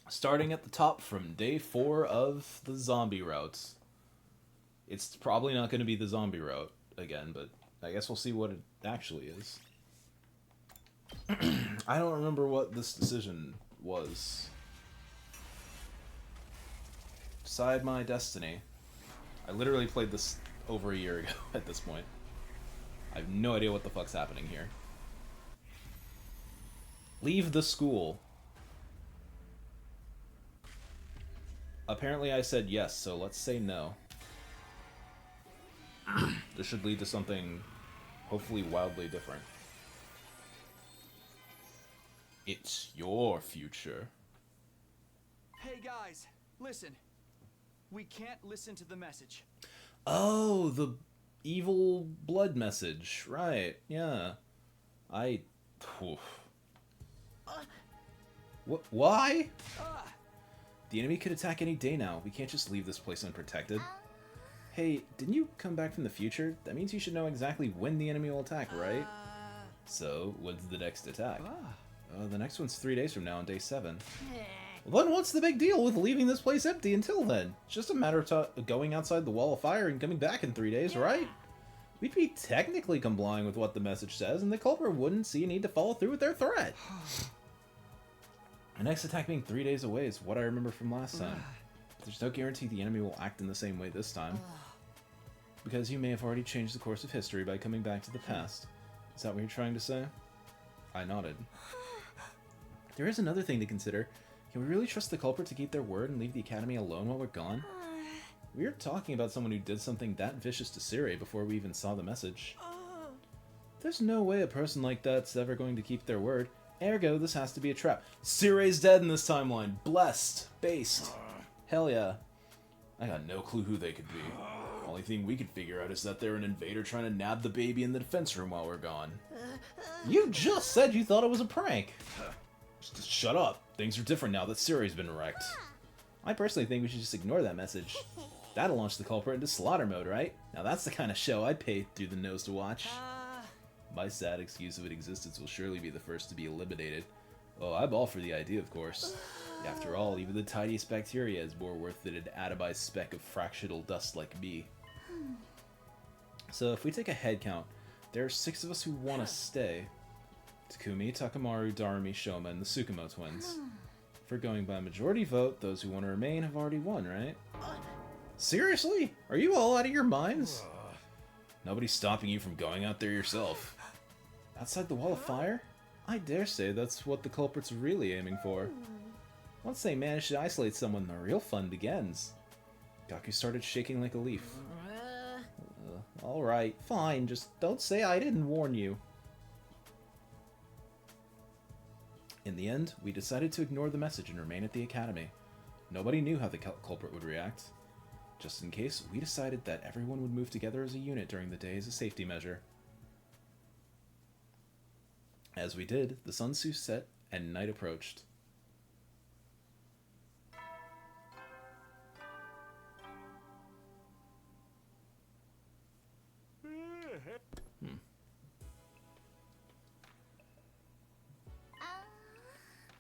Starting at the top from day 4 of the zombie routes. It's probably not going to be the zombie route again, but I guess we'll see what it actually is. I don't remember what this decision was. Decide my destiny. I literally played this over a year ago at this point. I have no idea what the fuck's happening here. Leave the school. Apparently I said yes, so let's say no. This should lead to something hopefully wildly different. It's your future. Hey guys, listen. We can't listen to the message. Oh, the evil blood message. Right, yeah. Oof. What? Why? The enemy could attack any day now. We can't just leave this place unprotected. Hey, didn't you come back from the future? That means you should know exactly when the enemy will attack, right? So, when's the next attack? The next one's 3 days from now on day 7. Well, then what's the big deal with leaving this place empty until then? It's just a matter of going outside the wall of fire and coming back in 3 days, right? We'd be technically complying with what the message says, and the culprit wouldn't see a need to follow through with their threat. The next attack being 3 days away is what I remember from last time. But there's no guarantee the enemy will act in the same way this time. Because you may have already changed the course of history by coming back to the past. Is that what you're trying to say? I nodded. There is another thing to consider. Can we really trust the culprit to keep their word and leave the academy alone while we're gone? We were talking about someone who did something that vicious to Siri before we even saw the message. There's no way a person like that's ever going to keep their word. Ergo, this has to be a trap. Siri's dead in this timeline. Blessed. Based. Hell yeah. I got no clue who they could be. Only thing we could figure out is that they're an invader trying to nab the baby in the defense room while we're gone. You just said you thought it was a prank. Just shut up. Things are different now that Siri's been wrecked. I personally think we should just ignore that message. That'll launch the culprit into slaughter mode, right? Now that's the kind of show I'd pay through the nose to watch. My sad excuse of its existence will surely be the first to be eliminated. Oh, I'm all for the idea, of course. After all, even the tiniest bacteria is more worth than an atomized speck of fractional dust like me. So if we take a head count, there are 6 of us who want to stay. Takumi, Takamaru, Darumi, Shoma, and the Tsukumo twins. If we're going by majority vote, those who want to remain have already won, right? Seriously? Are you all out of your minds? Nobody's stopping you from going out there yourself. Outside the wall of fire? I dare say that's what the culprit's really aiming for. Once they manage to isolate someone, the real fun begins. Gaku started shaking like a leaf. Alright, fine, just don't say I didn't warn you. In the end, we decided to ignore the message and remain at the academy. Nobody knew how the culprit would react. Just in case, we decided that everyone would move together as a unit during the day as a safety measure. As we did, the sun soon set and night approached.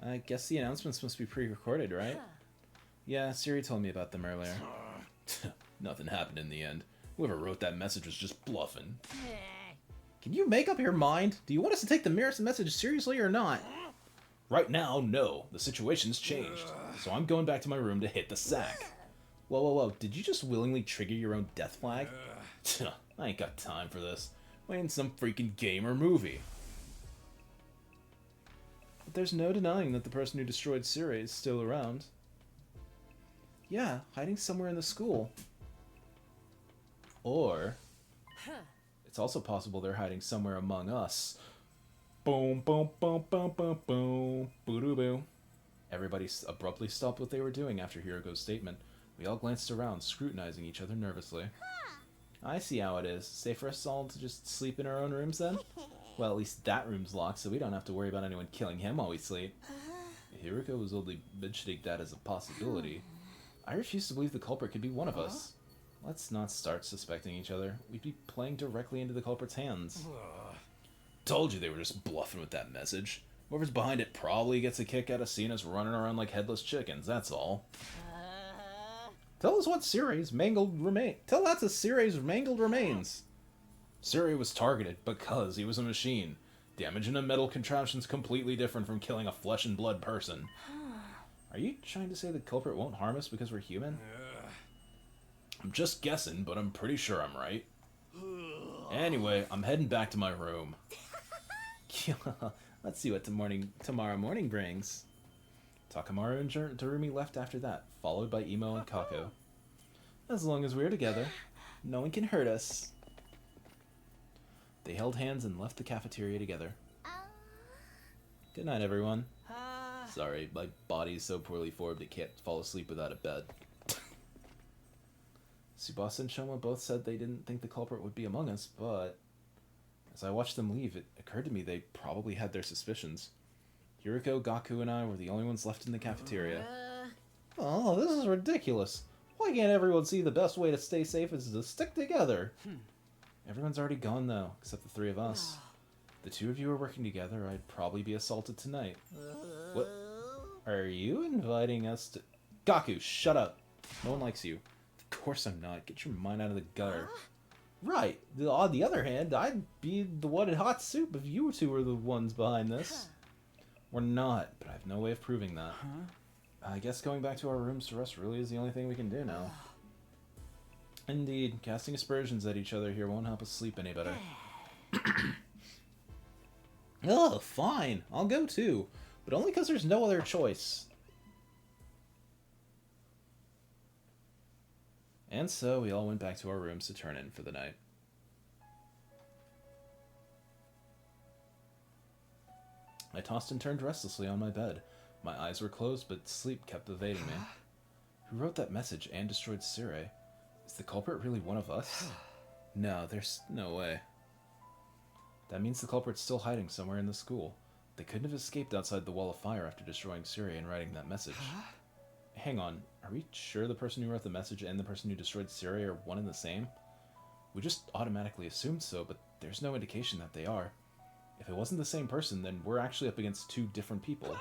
I guess the announcements must be pre-recorded, right? Yeah, Siri told me about them earlier. Nothing happened in the end. Whoever wrote that message was just bluffing. Can you make up your mind? Do you want us to take the message seriously or not? Right now, no. The situation's changed. So I'm going back to my room to hit the sack. Whoa, whoa, whoa. Did you just willingly trigger your own death flag? I ain't got time for this. I'm in some freaking game or movie. But there's no denying that the person who destroyed Siri is still around. Yeah, hiding somewhere in the school. Or it's also possible they're hiding somewhere among us. Boom, boom, boom, boom, boom, boom, boo-doo-boo. Everybody abruptly stopped what they were doing after Hiroko's statement. We all glanced around, scrutinizing each other nervously. I see how it is. Safe for us all to just sleep in our own rooms then? Well, at least that room's locked, so we don't have to worry about anyone killing him while we sleep. Hiroko was only mentioning that as a possibility. I refuse to believe the culprit could be one of us. Let's not start suspecting each other. We'd be playing directly into the culprit's hands. Told you they were just bluffing with that message. Whoever's behind it probably gets a kick out of seeing us running around like headless chickens, that's all. Tell us what Cirie's mangled remain. Tell that to Cirie's mangled remains. Cirie was targeted because he was a machine. Damaging a metal contraption's completely different from killing a flesh and blood person. Are you trying to say the culprit won't harm us because we're human? I'm just guessing, but I'm pretty sure I'm right. Anyway, I'm heading back to my room. Let's see what tomorrow morning brings. Takamaru and Darumi left after that, followed by Imo and Kako. As long as we're together, no one can hurt us. They held hands and left the cafeteria together. Good night, everyone. Sorry, my body's so poorly formed it can't fall asleep without a bed. Tsubasa and Shoma both said they didn't think the culprit would be among us, but as I watched them leave, it occurred to me they probably had their suspicions. Hiriko, Gaku, and I were the only ones left in the cafeteria. Oh, this is ridiculous. Why can't everyone see the best way to stay safe is to stick together? Everyone's already gone, though, except the three of us. If the two of you are working together, I'd probably be assaulted tonight. What? Are you inviting us to... Gaku, shut up. No one likes you. Of course I'm not. Get your mind out of the gutter. Right. On the other hand, I'd be the one in hot soup if you two were the ones behind this. We're not, but I have no way of proving that. I guess going back to our rooms to rest really is the only thing we can do now. Indeed, casting aspersions at each other here won't help us sleep any better. Oh, fine. I'll go too. But only because there's no other choice. And so we all went back to our rooms to turn in for the night. I tossed and turned restlessly on my bed. My eyes were closed, but sleep kept evading me. Who wrote that message and destroyed Cirie? Is the culprit really one of us? No, there's no way. That means the culprit's still hiding somewhere in the school. They couldn't have escaped outside the wall of fire after destroying Cirie and writing that message. Hang on, are we sure the person who wrote the message and the person who destroyed Cirie are one and the same? We just automatically assumed so, but there's no indication that they are. If it wasn't the same person, then we're actually up against two different people.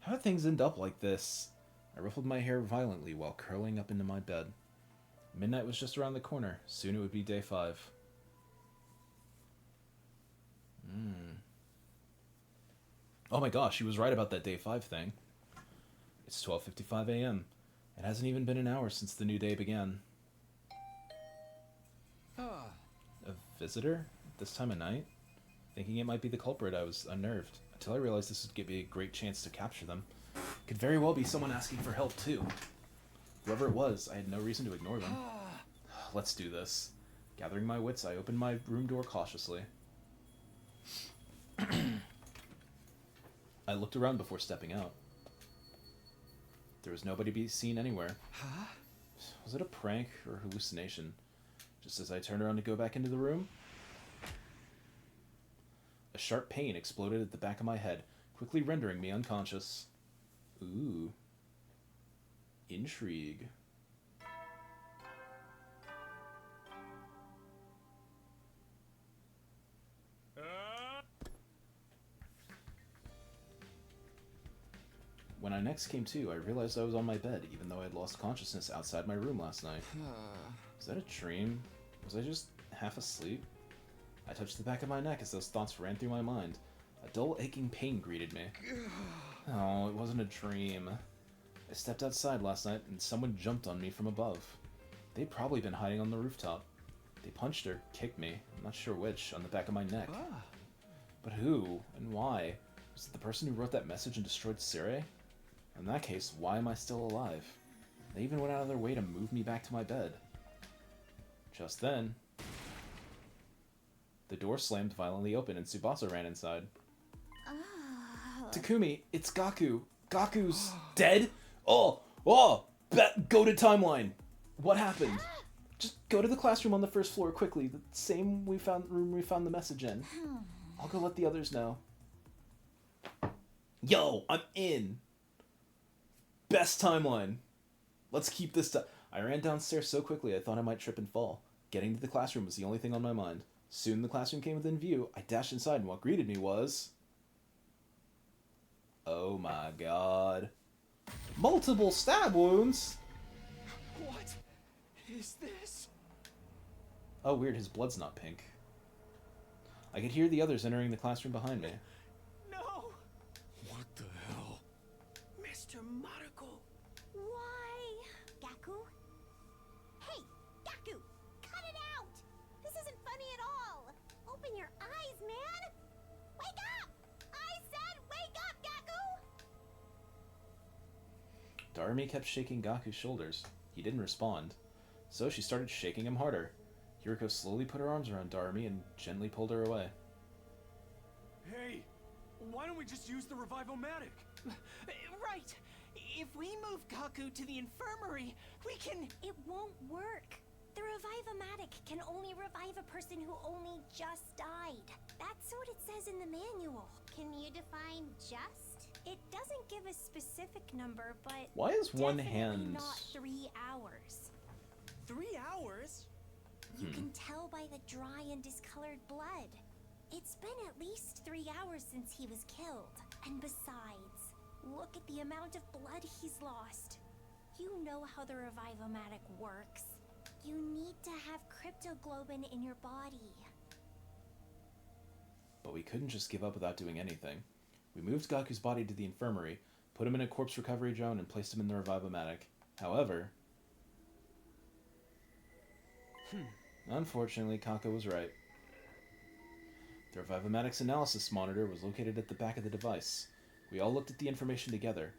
How did things end up like this? I ruffled my hair violently while curling up into my bed. Midnight was just around the corner. Soon it would be day 5. Oh my gosh, she was right about that day 5 thing. It's 12:55 a.m. It hasn't even been an hour since the new day began. A visitor? At this time of night? Thinking it might be the culprit, I was unnerved, until I realized this would give me a great chance to capture them. It could very well be someone asking for help, too. Whoever it was, I had no reason to ignore them. Let's do this. Gathering my wits, I opened my room door cautiously. I looked around before stepping out. There was nobody to be seen anywhere. Was it a prank or hallucination? Just as I turned around to go back into the room, a sharp pain exploded at the back of my head, quickly rendering me unconscious. Ooh. Intrigue. When I next came to, I realized I was on my bed, even though I had lost consciousness outside my room last night. Was that a dream? Was I just half asleep? I touched the back of my neck as those thoughts ran through my mind. A dull, aching pain greeted me. Oh, it wasn't a dream. I stepped outside last night and someone jumped on me from above. They'd probably been hiding on the rooftop. They punched or kicked me, I'm not sure which, on the back of my neck. But who and why? Was it the person who wrote that message and destroyed Cirie? In that case, why am I still alive? They even went out of their way to move me back to my bed. Just then, the door slammed violently open and Tsubasa ran inside. Takumi, it's Gaku. Gaku's dead? Go to timeline. What happened? Just go to the classroom on the first floor quickly. The same room we found the message in. I'll go let the others know. Yo, I'm in. Best timeline. Let's keep this I ran downstairs so quickly I thought I might trip and fall. Getting to the classroom was the only thing on my mind. Soon the classroom came within view. I dashed inside and what greeted me was... Oh my god. Multiple stab wounds? What is this? Oh, weird, his blood's not pink. I could hear the others entering the classroom behind me. No! What the hell? Mr. Mariko! Why? Gaku? Hey, Gaku! Cut it out! This isn't funny at all! Open your eyes, man! Wake up! I said wake up, Gaku! Darumi kept shaking Gaku's shoulders. He didn't respond. So she started shaking him harder. Yuriko slowly put her arms around Darumi and gently pulled her away. Hey, why don't we just use the Revivomatic? Right. If we move Gaku to the infirmary, we can... It won't work. The Revivomatic can only revive a person who only just died. That's what it says in the manual. Can you define just? It doesn't give a specific number, but Why is one definitely hand... not 3 hours. 3 hours? You can tell by the dry and discolored blood. It's been at least 3 hours since he was killed. And besides, look at the amount of blood he's lost. You know how the Revivomatic works. You need to have cryptoglobin in your body. But we couldn't just give up without doing anything. We moved Gaku's body to the infirmary, put him in a corpse recovery drone, and placed him in the Revivomatic. However... Unfortunately, Kako was right. The Revivomatic's analysis monitor was located at the back of the device. We all looked at the information together.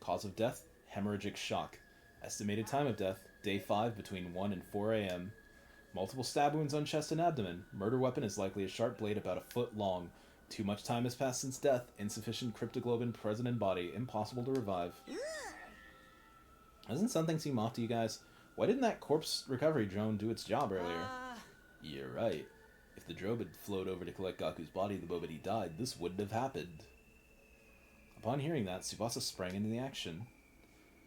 Cause of death, hemorrhagic shock. Estimated time of death, day 5 between 1 and 4 a.m. Multiple stab wounds on chest and abdomen. Murder weapon is likely a sharp blade about a foot long. Too much time has passed since death. Insufficient cryptoglobin present in body. Impossible to revive. Doesn't something seem off to you guys? Why didn't that corpse recovery drone do its job earlier? You're right. If the drone had flown over to collect Gaku's body the moment he died, this wouldn't have happened. Upon hearing that, Tsubasa sprang into the action.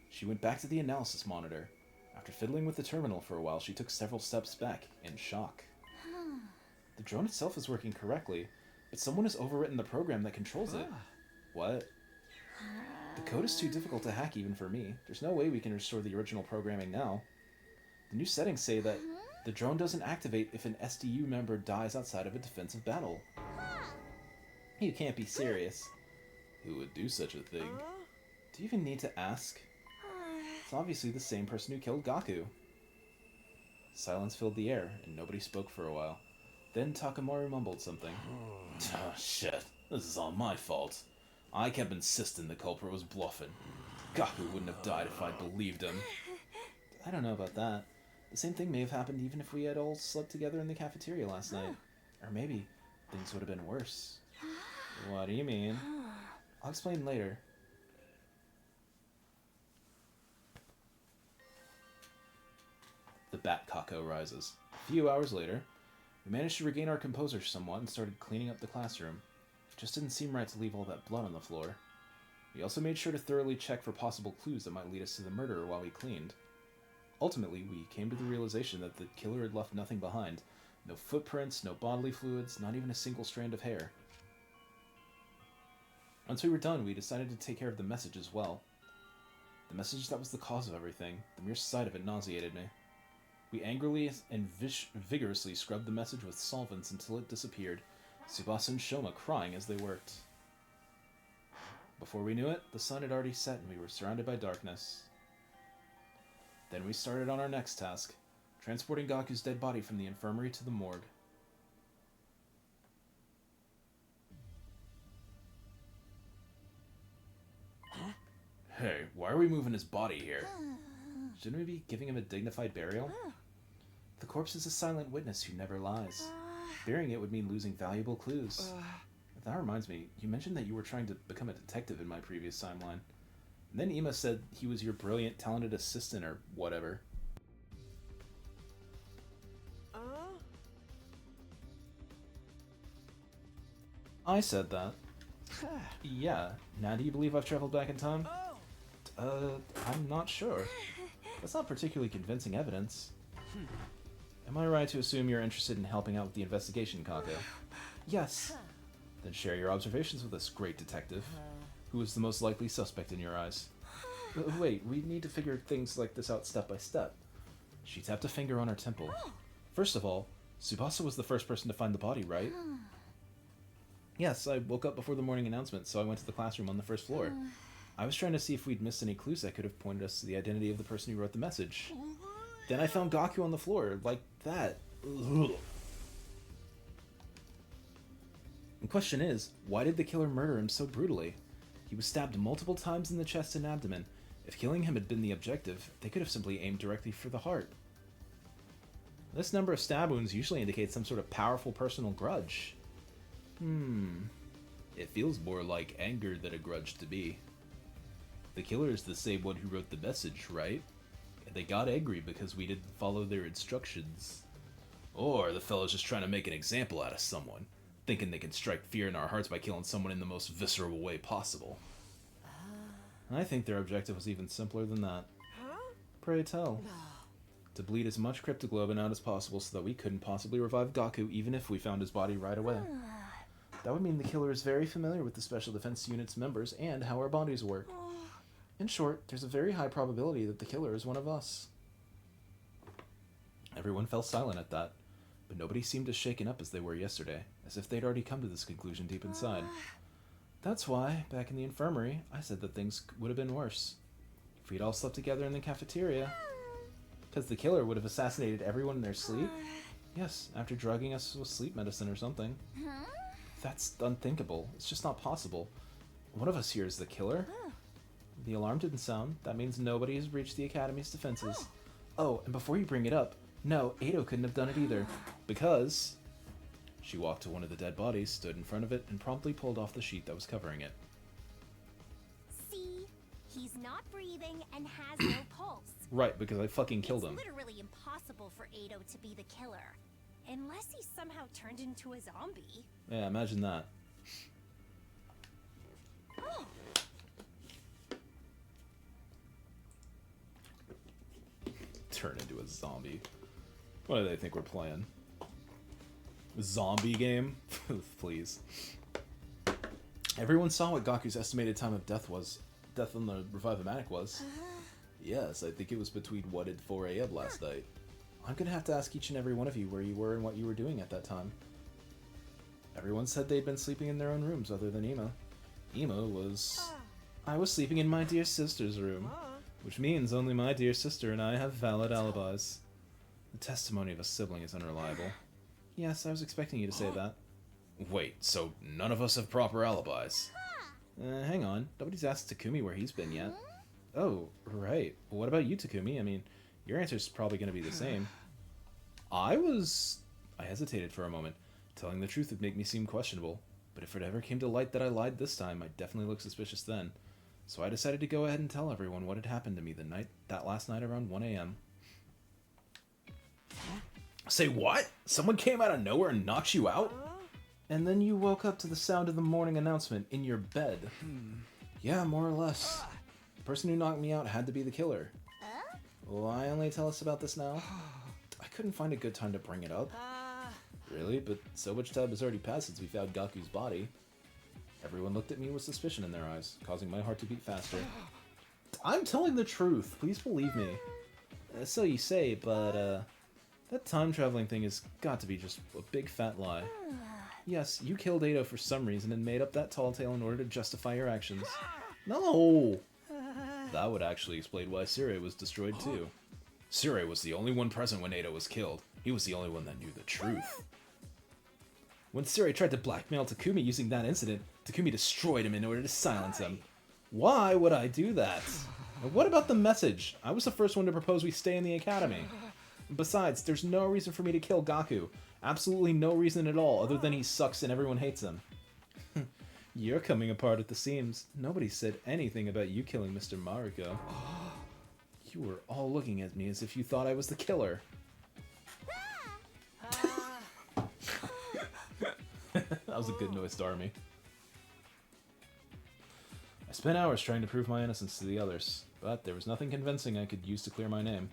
She went back to the analysis monitor. After fiddling with the terminal for a while, she took several steps back, in shock. The drone itself is working correctly, but someone has overwritten the program that controls it. What? The code is too difficult to hack even for me. There's no way we can restore the original programming now. The new settings say that the drone doesn't activate if an SDU member dies outside of a defensive battle. You can't be serious. Who would do such a thing? Do you even need to ask? It's obviously the same person who killed Gaku. Silence filled the air, and nobody spoke for a while. Then Takamaru mumbled something. Oh, shit. This is all my fault. I kept insisting the culprit was bluffing. Gaku wouldn't have died if I'd believed him. I don't know about that. The same thing may have happened even if we had all slept together in the cafeteria last night. Or maybe things would have been worse. What do you mean? I'll explain later. The Bat Kako rises. A few hours later, we managed to regain our composure somewhat and started cleaning up the classroom. It just didn't seem right to leave all that blood on the floor. We also made sure to thoroughly check for possible clues that might lead us to the murderer while we cleaned. Ultimately, we came to the realization that the killer had left nothing behind. No footprints, no bodily fluids, not even a single strand of hair. Once we were done, we decided to take care of the message as well. The message that was the cause of everything. The mere sight of it nauseated me. We angrily and vigorously scrubbed the message with solvents until it disappeared, Tsubasa and Shoma crying as they worked. Before we knew it, the sun had already set and we were surrounded by darkness. Then we started on our next task, transporting Gaku's dead body from the infirmary to the morgue. Hey, why are we moving his body here? Shouldn't we be giving him a dignified burial? The corpse is a silent witness who never lies. Burying it would mean losing valuable clues. That reminds me, you mentioned that you were trying to become a detective in my previous timeline. And then Ima said he was your brilliant, talented assistant or whatever. I said that. Yeah, now do you believe I've traveled back in time? I'm not sure. That's not particularly convincing evidence. Am I right to assume you're interested in helping out with the investigation, Kako? Yes. Then share your observations with us, great detective. Who is the most likely suspect in your eyes? Wait, we need to figure things like this out step by step. She tapped a finger on her temple. First of all, Tsubasa was the first person to find the body, right? Yes, I woke up before the morning announcement, so I went to the classroom on the first floor. I was trying to see if we'd missed any clues that could have pointed us to the identity of the person who wrote the message. Then I found Gaku on the floor, like that. Ugh. The question is, why did the killer murder him so brutally? He was stabbed multiple times in the chest and abdomen. If killing him had been the objective, they could have simply aimed directly for the heart. This number of stab wounds usually indicates some sort of powerful personal grudge. It feels more like anger than a grudge to me. The killer is the same one who wrote the message, right? They got angry because we didn't follow their instructions. Or the fellow's just trying to make an example out of someone, thinking they can strike fear in our hearts by killing someone in the most visceral way possible. I think their objective was even simpler than that. Pray tell. To bleed as much cryptoglobin out as possible so that we couldn't possibly revive Gaku even if we found his body right away. That would mean the killer is very familiar with the Special Defense Unit's members and how our bodies work. In short, there's a very high probability that the killer is one of us. Everyone fell silent at that, but nobody seemed as shaken up as they were yesterday, as if they'd already come to this conclusion deep inside. That's why, back in the infirmary, I said that things would have been worse. If we'd all slept together in the cafeteria. Because the killer would have assassinated everyone in their sleep? Yes, after drugging us with sleep medicine or something. That's unthinkable. It's just not possible. One of us here is the killer? The alarm didn't sound. That means nobody has breached the Academy's defenses. Oh, and before you bring it up, no, Edo couldn't have done it either. Because... She walked to one of the dead bodies, stood in front of it, and promptly pulled off the sheet that was covering it. See? He's not breathing and has no pulse. Right, because I fucking killed him. It's literally impossible for Edo to be the killer. Unless he somehow turned into a zombie. Yeah, imagine that. Turn into a zombie. What do they think we're playing? A zombie game? Please. Everyone saw what Gaku's estimated time of death was. Death on the Revive-O-Matic was. Yes, I think it was between 1 and 4 a.m. last night. I'm gonna have to ask each and every one of you where you were and what you were doing at that time. Everyone said they'd been sleeping in their own rooms other than Ema. Ema was... I was sleeping in my dear sister's room. Which means only my dear sister and I have valid alibis. The testimony of a sibling is unreliable. Yes, I was expecting you to say that. Wait, so none of us have proper alibis? Hang on. Nobody's asked Takumi where he's been yet. Oh, right. Well, what about you, Takumi? I mean, your answer's probably going to be the same. I hesitated for a moment. Telling the truth would make me seem questionable. But if it ever came to light that I lied this time, I'd definitely look suspicious then. So I decided to go ahead and tell everyone what had happened to me that last night around 1 a.m. Say what? Someone came out of nowhere and knocked you out? And then you woke up to the sound of the morning announcement in your bed. Yeah, more or less. The person who knocked me out had to be the killer. Why only tell us about this now? I couldn't find a good time to bring it up. Really? But so much time has already passed since we found Gaku's body. Everyone looked at me with suspicion in their eyes, causing my heart to beat faster. I'm telling the truth. Please believe me. So you say, but, that time-traveling thing has got to be just a big fat lie. Yes, you killed Edo for some reason and made up that tall tale in order to justify your actions. No! That would actually explain why Sirei was destroyed too. Sirei was the only one present when Edo was killed. He was the only one that knew the truth. When Sirei tried to blackmail Takumi using that incident, Takumi destroyed him in order to silence him. Why would I do that? And what about the message? I was the first one to propose we stay in the academy. Besides, there's no reason for me to kill Gaku. Absolutely no reason at all, other than he sucks and everyone hates him. You're coming apart at the seams. Nobody said anything about you killing Mr. Mariko. You were all looking at me as if you thought I was the killer. That was a good noise to Army. I spent hours trying to prove my innocence to the others, but there was nothing convincing I could use to clear my name.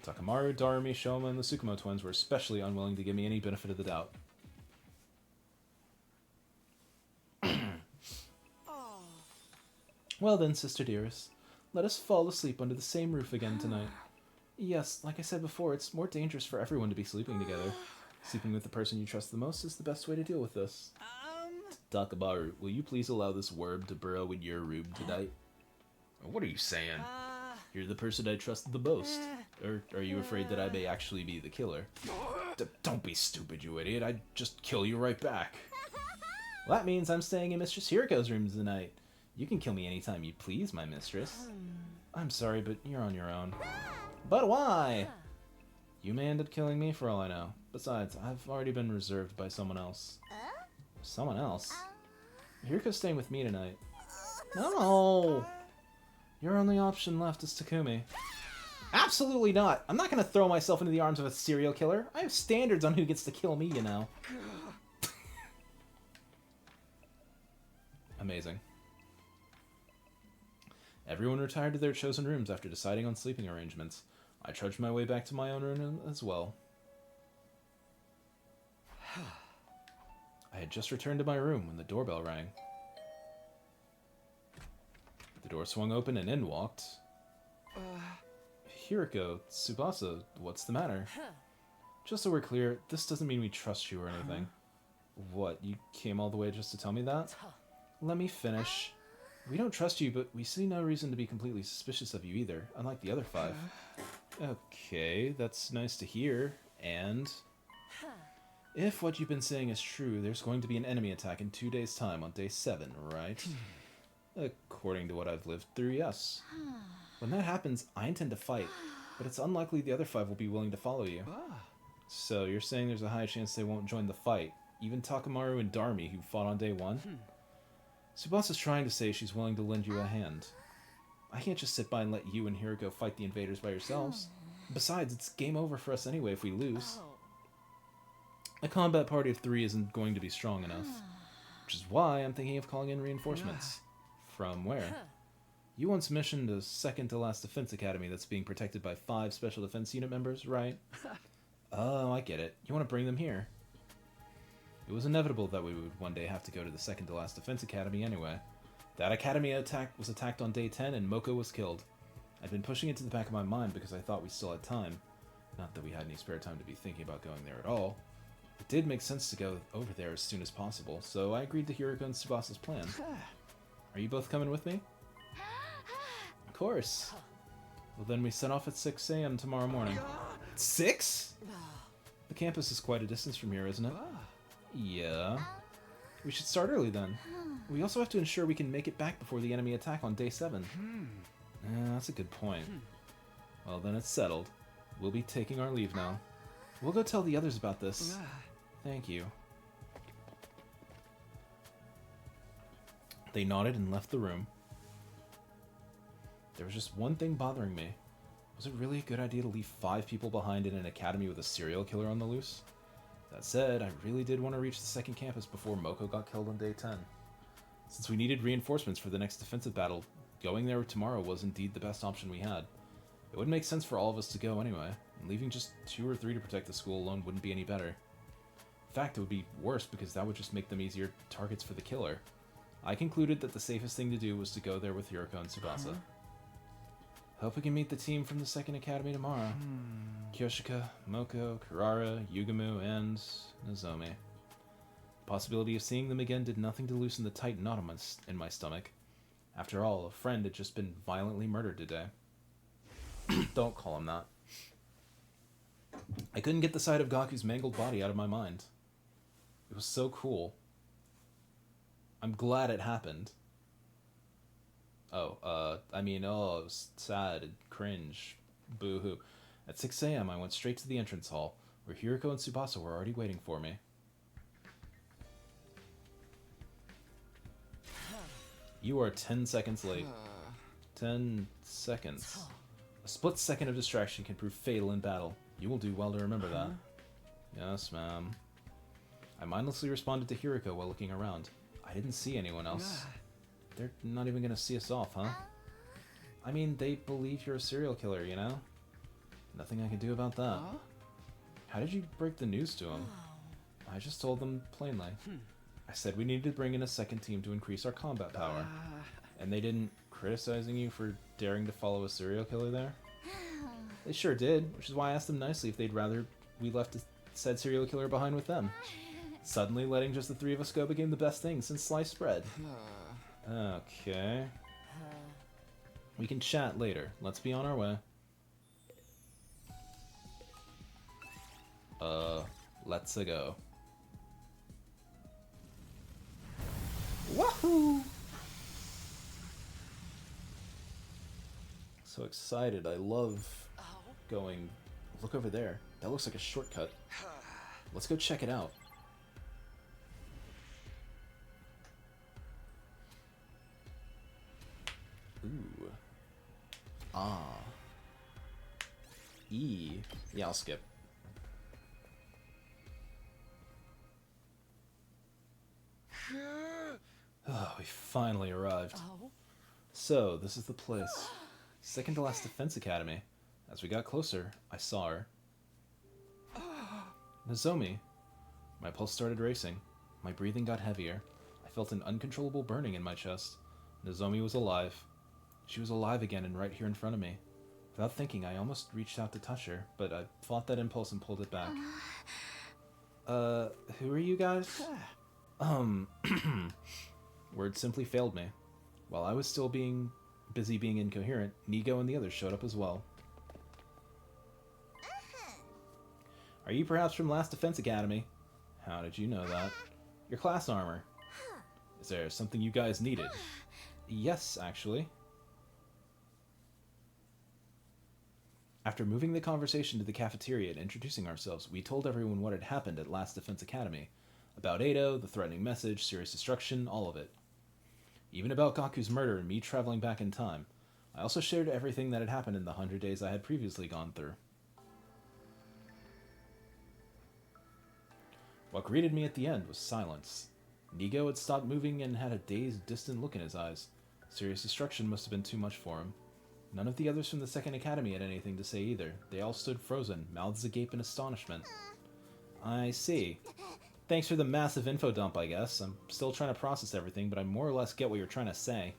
Takamaru, Darumi, Shoma, and the Tsukumo twins were especially unwilling to give me any benefit of the doubt. Well then, sister dearest, let us fall asleep under the same roof again tonight. Yes, like I said before, it's more dangerous for everyone to be sleeping together. Sleeping with the person you trust the most is the best way to deal with this. Takabaru, will you please allow this worm to burrow in your room tonight? What are you saying? You're the person I trust the most. Or are you afraid that I may actually be the killer? Don't be stupid, you idiot. I'd just kill you right back. Well, that means I'm staying in Mistress Hiriko's room tonight. You can kill me anytime you please, my mistress. I'm sorry, but you're on your own. But why? You may end up killing me for all I know. Besides, I've already been reserved by someone else. Someone else? Hiriko's staying with me tonight. No! Your only option left is Takumi. Absolutely not! I'm not gonna throw myself into the arms of a serial killer. I have standards on who gets to kill me, you know. Amazing. Everyone retired to their chosen rooms after deciding on sleeping arrangements. I trudged my way back to my own room as well. I had just returned to my room when the doorbell rang. The door swung open and in walked... Hiriko, Tsubasa, what's the matter? Just so we're clear, this doesn't mean we trust you or anything. What, you came all the way just to tell me that? Let me finish. We don't trust you, but we see no reason to be completely suspicious of you either, unlike the other 5. Okay, that's nice to hear, and... If what you've been saying is true, there's going to be an enemy attack in 2 days' time on day 7, right? According to what I've lived through, yes. When that happens, I intend to fight, but it's unlikely the other 5 will be willing to follow you. So you're saying there's a high chance they won't join the fight, even Takamaru and Darmi, who fought on day 1? Tsubasa's trying to say she's willing to lend you a hand. I can't just sit by and let you and Hiriko fight the invaders by yourselves. Besides, it's game over for us anyway if we lose. A combat party of 3 isn't going to be strong enough, which is why I'm thinking of calling in reinforcements. From where? You once missioned a second-to-last defense academy that's being protected by 5 special defense unit members, right? Oh, I get it. You want to bring them here. It was inevitable that we would one day have to go to the second-to-last defense academy anyway. That academy was attacked on day 10 and Moko was killed. I'd been pushing it to the back of my mind because I thought we still had time. Not that we had any spare time to be thinking about going there at all. It did make sense to go over there as soon as possible, so I agreed to Hiriko and Tsubasa's plan. Are you both coming with me? Of course. Well, then we set off at 6 a.m. tomorrow morning. 6? The campus is quite a distance from here, isn't it? Yeah. We should start early then. We also have to ensure we can make it back before the enemy attack on day 7. That's a good point. Well, then it's settled. We'll be taking our leave now. We'll go tell the others about this. Thank you. They nodded and left the room. There was just one thing bothering me. Was it really a good idea to leave 5 people behind in an academy with a serial killer on the loose? That said, I really did want to reach the second campus before Moko got killed on day 10. Since we needed reinforcements for the next defensive battle, going there tomorrow was indeed the best option we had. It would make sense for all of us to go anyway, and leaving just 2 or 3 to protect the school alone wouldn't be any better. In fact, it would be worse because that would just make them easier targets for the killer. I concluded that the safest thing to do was to go there with Hiriko and Tsubasa. Hope we can meet the team from the second academy tomorrow. Kyoshika, Moko, Kurara, Yugamu, and Nozomi. The possibility of seeing them again did nothing to loosen the tight knot in my stomach. After all, a friend had just been violently murdered today. Don't call him that. I couldn't get the sight of Gaku's mangled body out of my mind. It was so cool. I'm glad it happened. Oh, it was sad and cringe. Boo-hoo. At 6 a.m. I went straight to the entrance hall, where Hiriko and Tsubasa were already waiting for me. You are 10 seconds late. 10 seconds. A split second of distraction can prove fatal in battle. You will do well to remember that. Yes, ma'am. I mindlessly responded to Hiriko while looking around. I didn't see anyone else. They're not even gonna see us off, huh? I mean, they believe you're a serial killer, you know? Nothing I can do about that. How did you break the news to them? I just told them plainly. I said we needed to bring in a second team to increase our combat power. And they didn't criticizing you for daring to follow a serial killer there? They sure did, which is why I asked them nicely if they'd rather we left said serial killer behind with them. Suddenly, letting just the three of us go became the best thing since sliced bread. Okay. We can chat later. Let's be on our way. Let's go. Wahoo! So excited. I love going... Look over there. That looks like a shortcut. Let's go check it out. Ooh. Ah. E. Yeah, I'll skip. Oh, we finally arrived. So, this is the place. Second to last defense academy. As we got closer, I saw her. Nozomi. My pulse started racing. My breathing got heavier. I felt an uncontrollable burning in my chest. Nozomi was alive. She was alive again and right here in front of me. Without thinking, I almost reached out to touch her, but I fought that impulse and pulled it back. Who are you guys? Words simply failed me. While I was still busy being incoherent, Nigo and the others showed up as well. Are you perhaps from Last Defense Academy? How did you know that? Your class armor. Is there something you guys needed? Yes, actually. After moving the conversation to the cafeteria and introducing ourselves, we told everyone what had happened at Last Defense Academy. About Ado, the threatening message, serious destruction, all of it. Even about Gaku's murder and me traveling back in time. I also shared everything that had happened in the 100 days I had previously gone through. What greeted me at the end was silence. Nigo had stopped moving and had a dazed, distant look in his eyes. Serious destruction must have been too much for him. None of the others from the Second Academy had anything to say either. They all stood frozen, mouths agape in astonishment. I see. Thanks for the massive info dump, I guess. I'm still trying to process everything, but I more or less get what you're trying to say.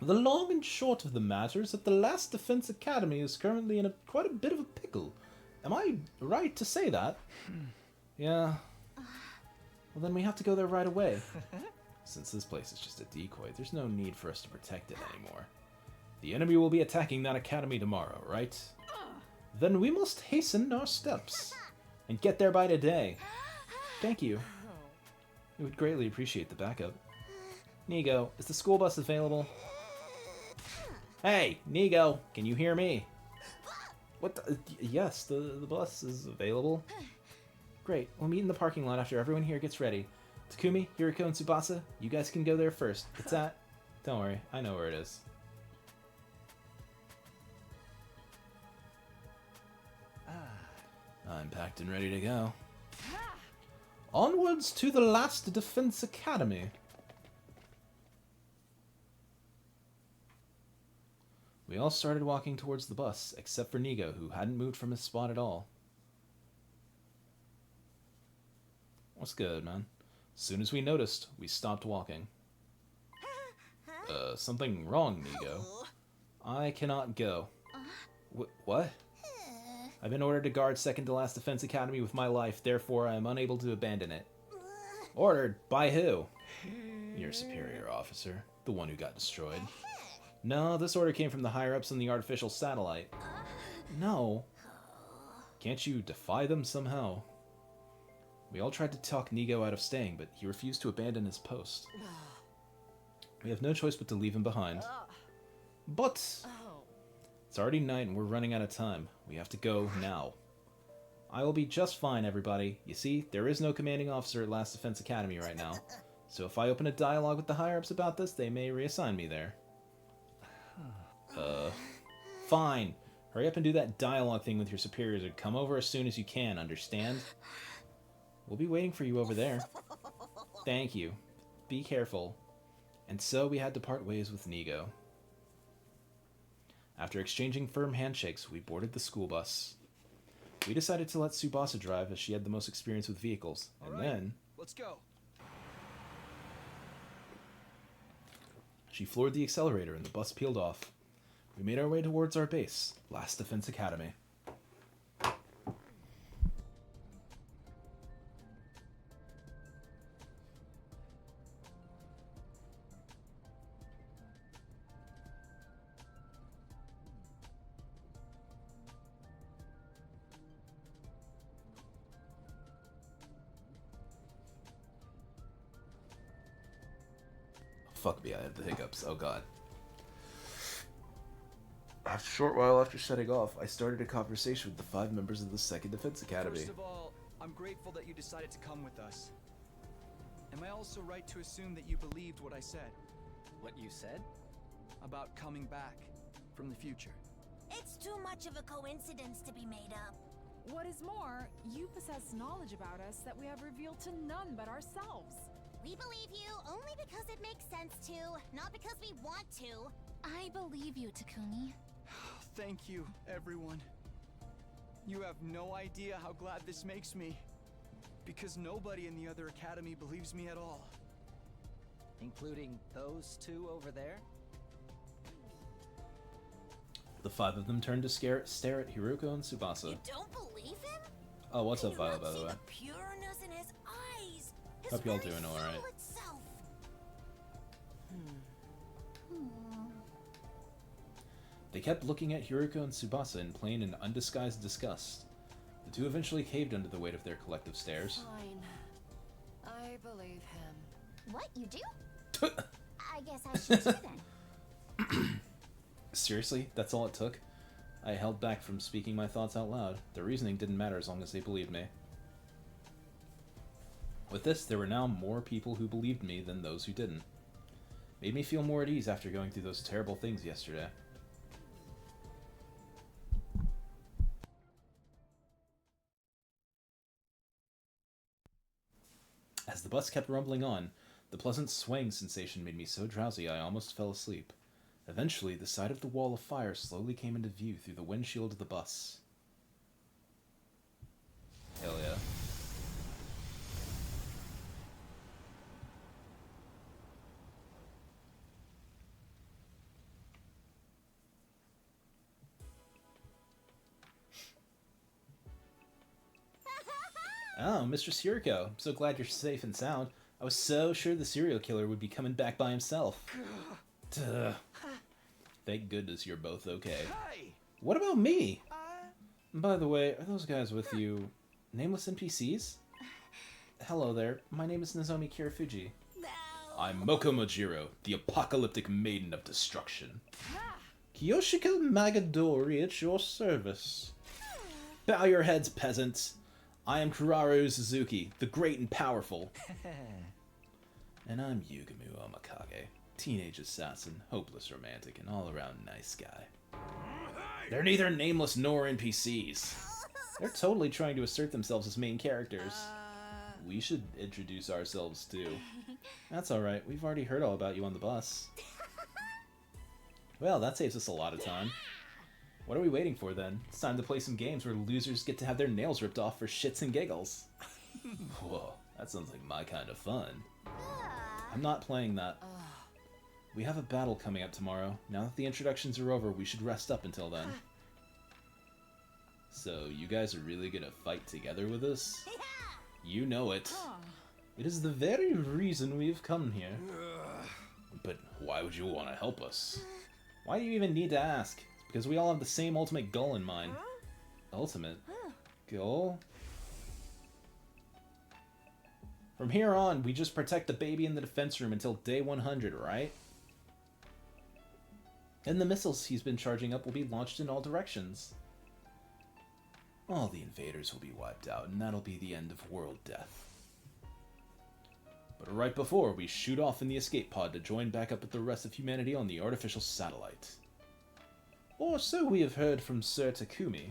The long and short of the matter is that the Last Defense Academy is currently in quite a bit of a pickle. Am I right to say that? Yeah. Well, then we have to go there right away. Since this place is just a decoy, there's no need for us to protect it anymore. The enemy will be attacking that academy tomorrow, right? Then we must hasten our steps and get there by today. Thank you. We would greatly appreciate the backup. Nigo, is the school bus available? Hey, Nigo, can you hear me? What the, yes, the bus is available. Great, we'll meet in the parking lot after everyone here gets ready. Takumi, Yuriko, and Tsubasa, you guys can go there first. It's at... Don't worry, I know where it is. I'm packed and ready to go. Onwards to the Last Defense Academy. We all started walking towards the bus, except for Nigo, who hadn't moved from his spot at all. What's good, man? As soon as we noticed, we stopped walking. Something wrong, Nigo. I cannot go. What? I've been ordered to guard Second to Last Defense Academy with my life, therefore I am unable to abandon it. Ordered? By who? Your superior officer. The one who got destroyed. No, this order came from the higher-ups on the artificial satellite. No. Can't you defy them somehow? We all tried to talk Nigo out of staying, but he refused to abandon his post. We have no choice but to leave him behind. But... It's already night and we're running out of time. We have to go now. I will be just fine, everybody. You see, there is no commanding officer at Last Defense Academy right now. So if I open a dialogue with the higher-ups about this, they may reassign me there. Fine. Hurry up and do that dialogue thing with your superiors or come over as soon as you can, understand? We'll be waiting for you over there. Thank you. Be careful. And so we had to part ways with Nigo. After exchanging firm handshakes, we boarded the school bus. We decided to let Tsubasa drive as she had the most experience with vehicles, and then... Let's go. She floored the accelerator and the bus peeled off. We made our way towards our base, Last Defense Academy. Fuck me, I have the hiccups. Oh god. A short while after shutting off, I started a conversation with the 5 members of the 2nd Defense Academy. First of all, I'm grateful that you decided to come with us. Am I also right to assume that you believed what I said? What you said? About coming back from the future? It's too much of a coincidence to be made up. What is more, you possess knowledge about us that we have revealed to none but ourselves. We believe you only because it makes sense to, not because we want to. I believe you, Takumi. Thank you, everyone. You have no idea how glad this makes me. Because nobody in the other academy believes me at all. Including those 2 over there? The 5 of them turned to stare at Hiruko and Tsubasa. You don't believe him? Oh, what's Can up, you Violet, not by the see way? the pureness in his eyes? His Hope y'all very doing all right. soul itself. They kept looking at Hiruko and Tsubasa in plain and undisguised disgust. The 2 eventually caved under the weight of their collective stares. Fine. I believe him. What, you do? I guess I should too then. Seriously? That's all it took? I held back from speaking my thoughts out loud. The reasoning didn't matter as long as they believed me. With this, there were now more people who believed me than those who didn't. Made me feel more at ease after going through those terrible things yesterday. As the bus kept rumbling on, the pleasant swaying sensation made me so drowsy I almost fell asleep. Eventually, the side of the wall of fire slowly came into view through the windshield of the bus. Hell yeah. Oh, Mistress Hiriko. I'm so glad you're safe and sound. I was so sure the serial killer would be coming back by himself. Duh. Thank goodness you're both okay. Hey! What about me? By the way, are those guys with you nameless NPCs? Hello there. My name is Nozomi Kirafuji. No. I'm Moko Majiro, the apocalyptic maiden of destruction. Kiyoshika Magadori at your service. Bow your heads, peasants. I am Kuraru Suzuki, the great and powerful. And I'm Yugamu Omakage, teenage assassin, hopeless romantic, and all-around nice guy. They're neither nameless nor NPCs. They're totally trying to assert themselves as main characters. We should introduce ourselves too. That's alright, we've already heard all about you on the bus. Well, that saves us a lot of time. What are we waiting for then? It's time to play some games where losers get to have their nails ripped off for shits and giggles. Whoa, that sounds like my kind of fun. I'm not playing that. We have a battle coming up tomorrow. Now that the introductions are over, we should rest up until then. So, you guys are really gonna fight together with us? You know it. It is the very reason we've come here. But why would you want to help us? Why do you even need to ask? It's because we all have the same ultimate goal in mind. Ultimate? Goal? From here on, we just protect the baby in the defense room until day 100, right? And the missiles he's been charging up will be launched in all directions. All the invaders will be wiped out, and that'll be the end of world death. But right before, we shoot off in the escape pod to join back up with the rest of humanity on the artificial satellite. Or so we have heard from Sir Takumi.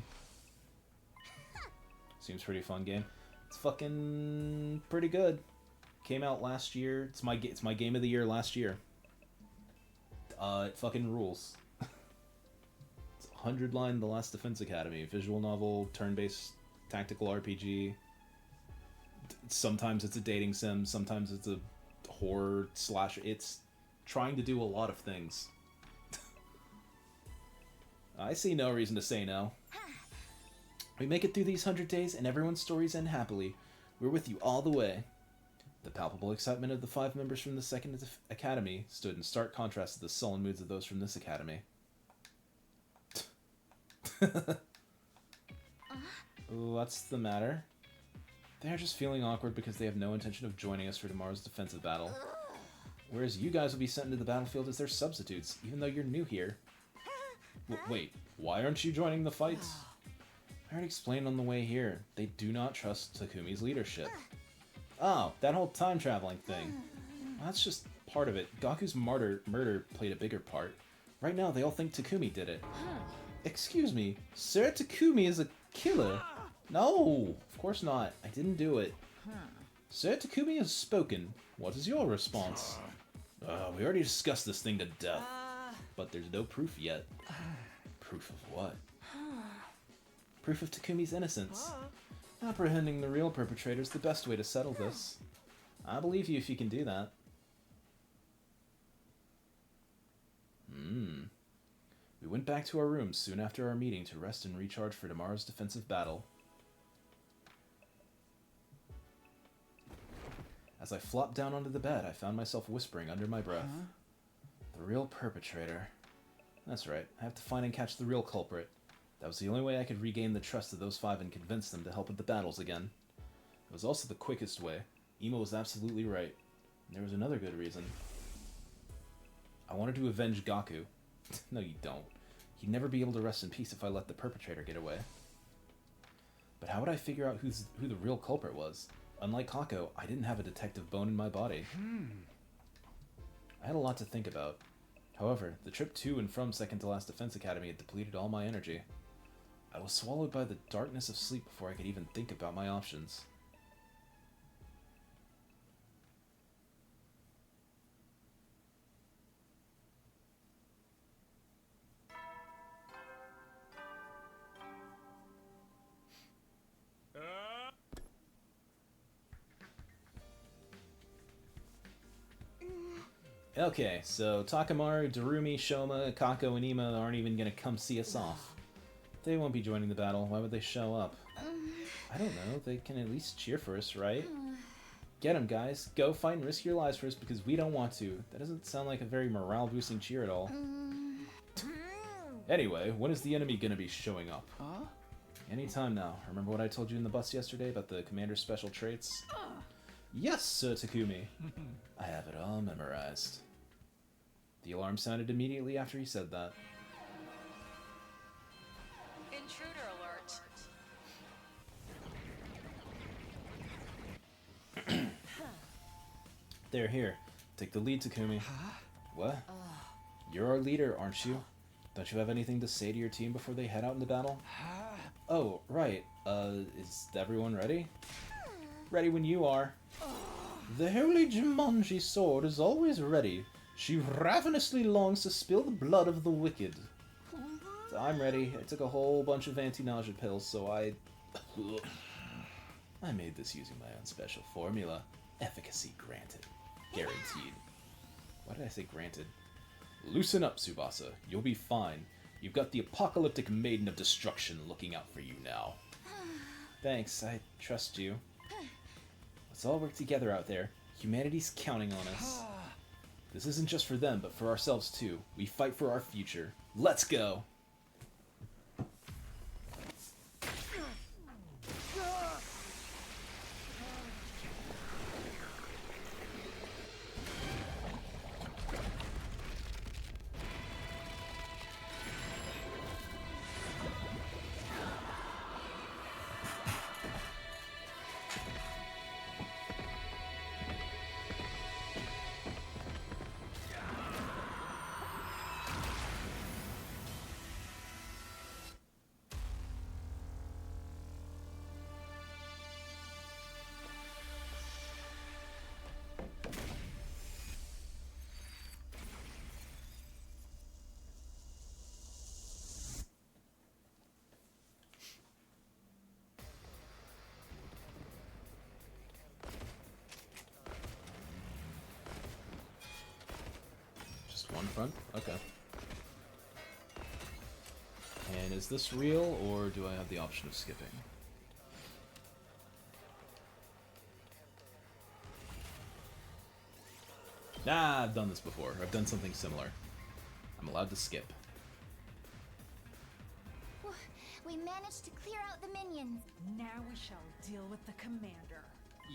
Seems pretty fun game. It's fucking pretty good. Came out last year. It's my game of the year last year. It fucking rules. It's 100 line The Last Defense Academy. Visual novel, turn-based tactical RPG. Sometimes it's a dating sim, sometimes it's a horror slash. It's trying to do a lot of things. I see no reason to say no. We make it through these 100 days and everyone's stories end happily. We're with you all the way. The palpable excitement of the 5 members from the Second Academy stood in stark contrast to the sullen moods of those from this academy. What's the matter? They're just feeling awkward because they have no intention of joining us for tomorrow's defensive battle. Whereas you guys will be sent into the battlefield as their substitutes, even though you're new here. Wait, why aren't you joining the fights? I already explained on the way here. They do not trust Takumi's leadership. Oh, that whole time-traveling thing. Well, that's just part of it. Gaku's murder played a bigger part. Right now, they all think Takumi did it. Excuse me, Sir Takumi is a killer. No, of course not. I didn't do it. Sir Takumi has spoken. What is your response? We already discussed this thing to death. But there's no proof yet. Proof of what? Proof of Takumi's innocence. Apprehending the real perpetrator is the best way to settle this. I believe you if you can do that. We went back to our rooms soon after our meeting to rest and recharge for tomorrow's defensive battle. As I flopped down onto the bed, I found myself whispering under my breath. The real perpetrator. That's right, I have to find and catch the real culprit. That was the only way I could regain the trust of those 5 and convince them to help with the battles again. It was also the quickest way. Imo was absolutely right. And there was another good reason. I wanted to avenge Gaku. No, you don't. He'd never be able to rest in peace if I let the perpetrator get away. But how would I figure out who the real culprit was? Unlike Kako, I didn't have a detective bone in my body. I had a lot to think about. However, the trip to and from second to last Defense Academy had depleted all my energy. I was swallowed by the darkness of sleep before I could even think about my options. Okay, so Takamaru, Darumi, Shoma, Kako, and Ima aren't even gonna come see us off. They won't be joining the battle. Why would they show up? I don't know. They can at least cheer for us, right? Get them, guys. Go fight and risk your lives for us because we don't want to. That doesn't sound like a very morale-boosting cheer at all. Anyway, when is the enemy gonna be showing up? Anytime now. Remember what I told you in the bus yesterday about the commander's special traits? Yes, Sir Takumi. I have it all memorized. The alarm sounded immediately after he said that. Intruder alert. They're here. Take the lead, Takumi. What? You're our leader, aren't you? Don't you have anything to say to your team before they head out into battle? Oh, right. Is everyone ready? Ready when you are. The holy Jumanji sword is always ready. She ravenously longs to spill the blood of the wicked. I'm ready. I took a whole bunch of anti-nausea pills, so I made this using my own special formula. Efficacy granted. Guaranteed. Why did I say granted? Loosen up, Tsubasa. You'll be fine. You've got the apocalyptic maiden of destruction looking out for you now. Thanks, I trust you. Let's all work together out there. Humanity's counting on us. This isn't just for them, but for ourselves too. We fight for our future. Let's go! one front? Okay. And is this real, or do I have the option of skipping? Nah, I've done this before. I've done something similar. I'm allowed to skip. We managed to clear out the minions. Now we shall deal with the commander.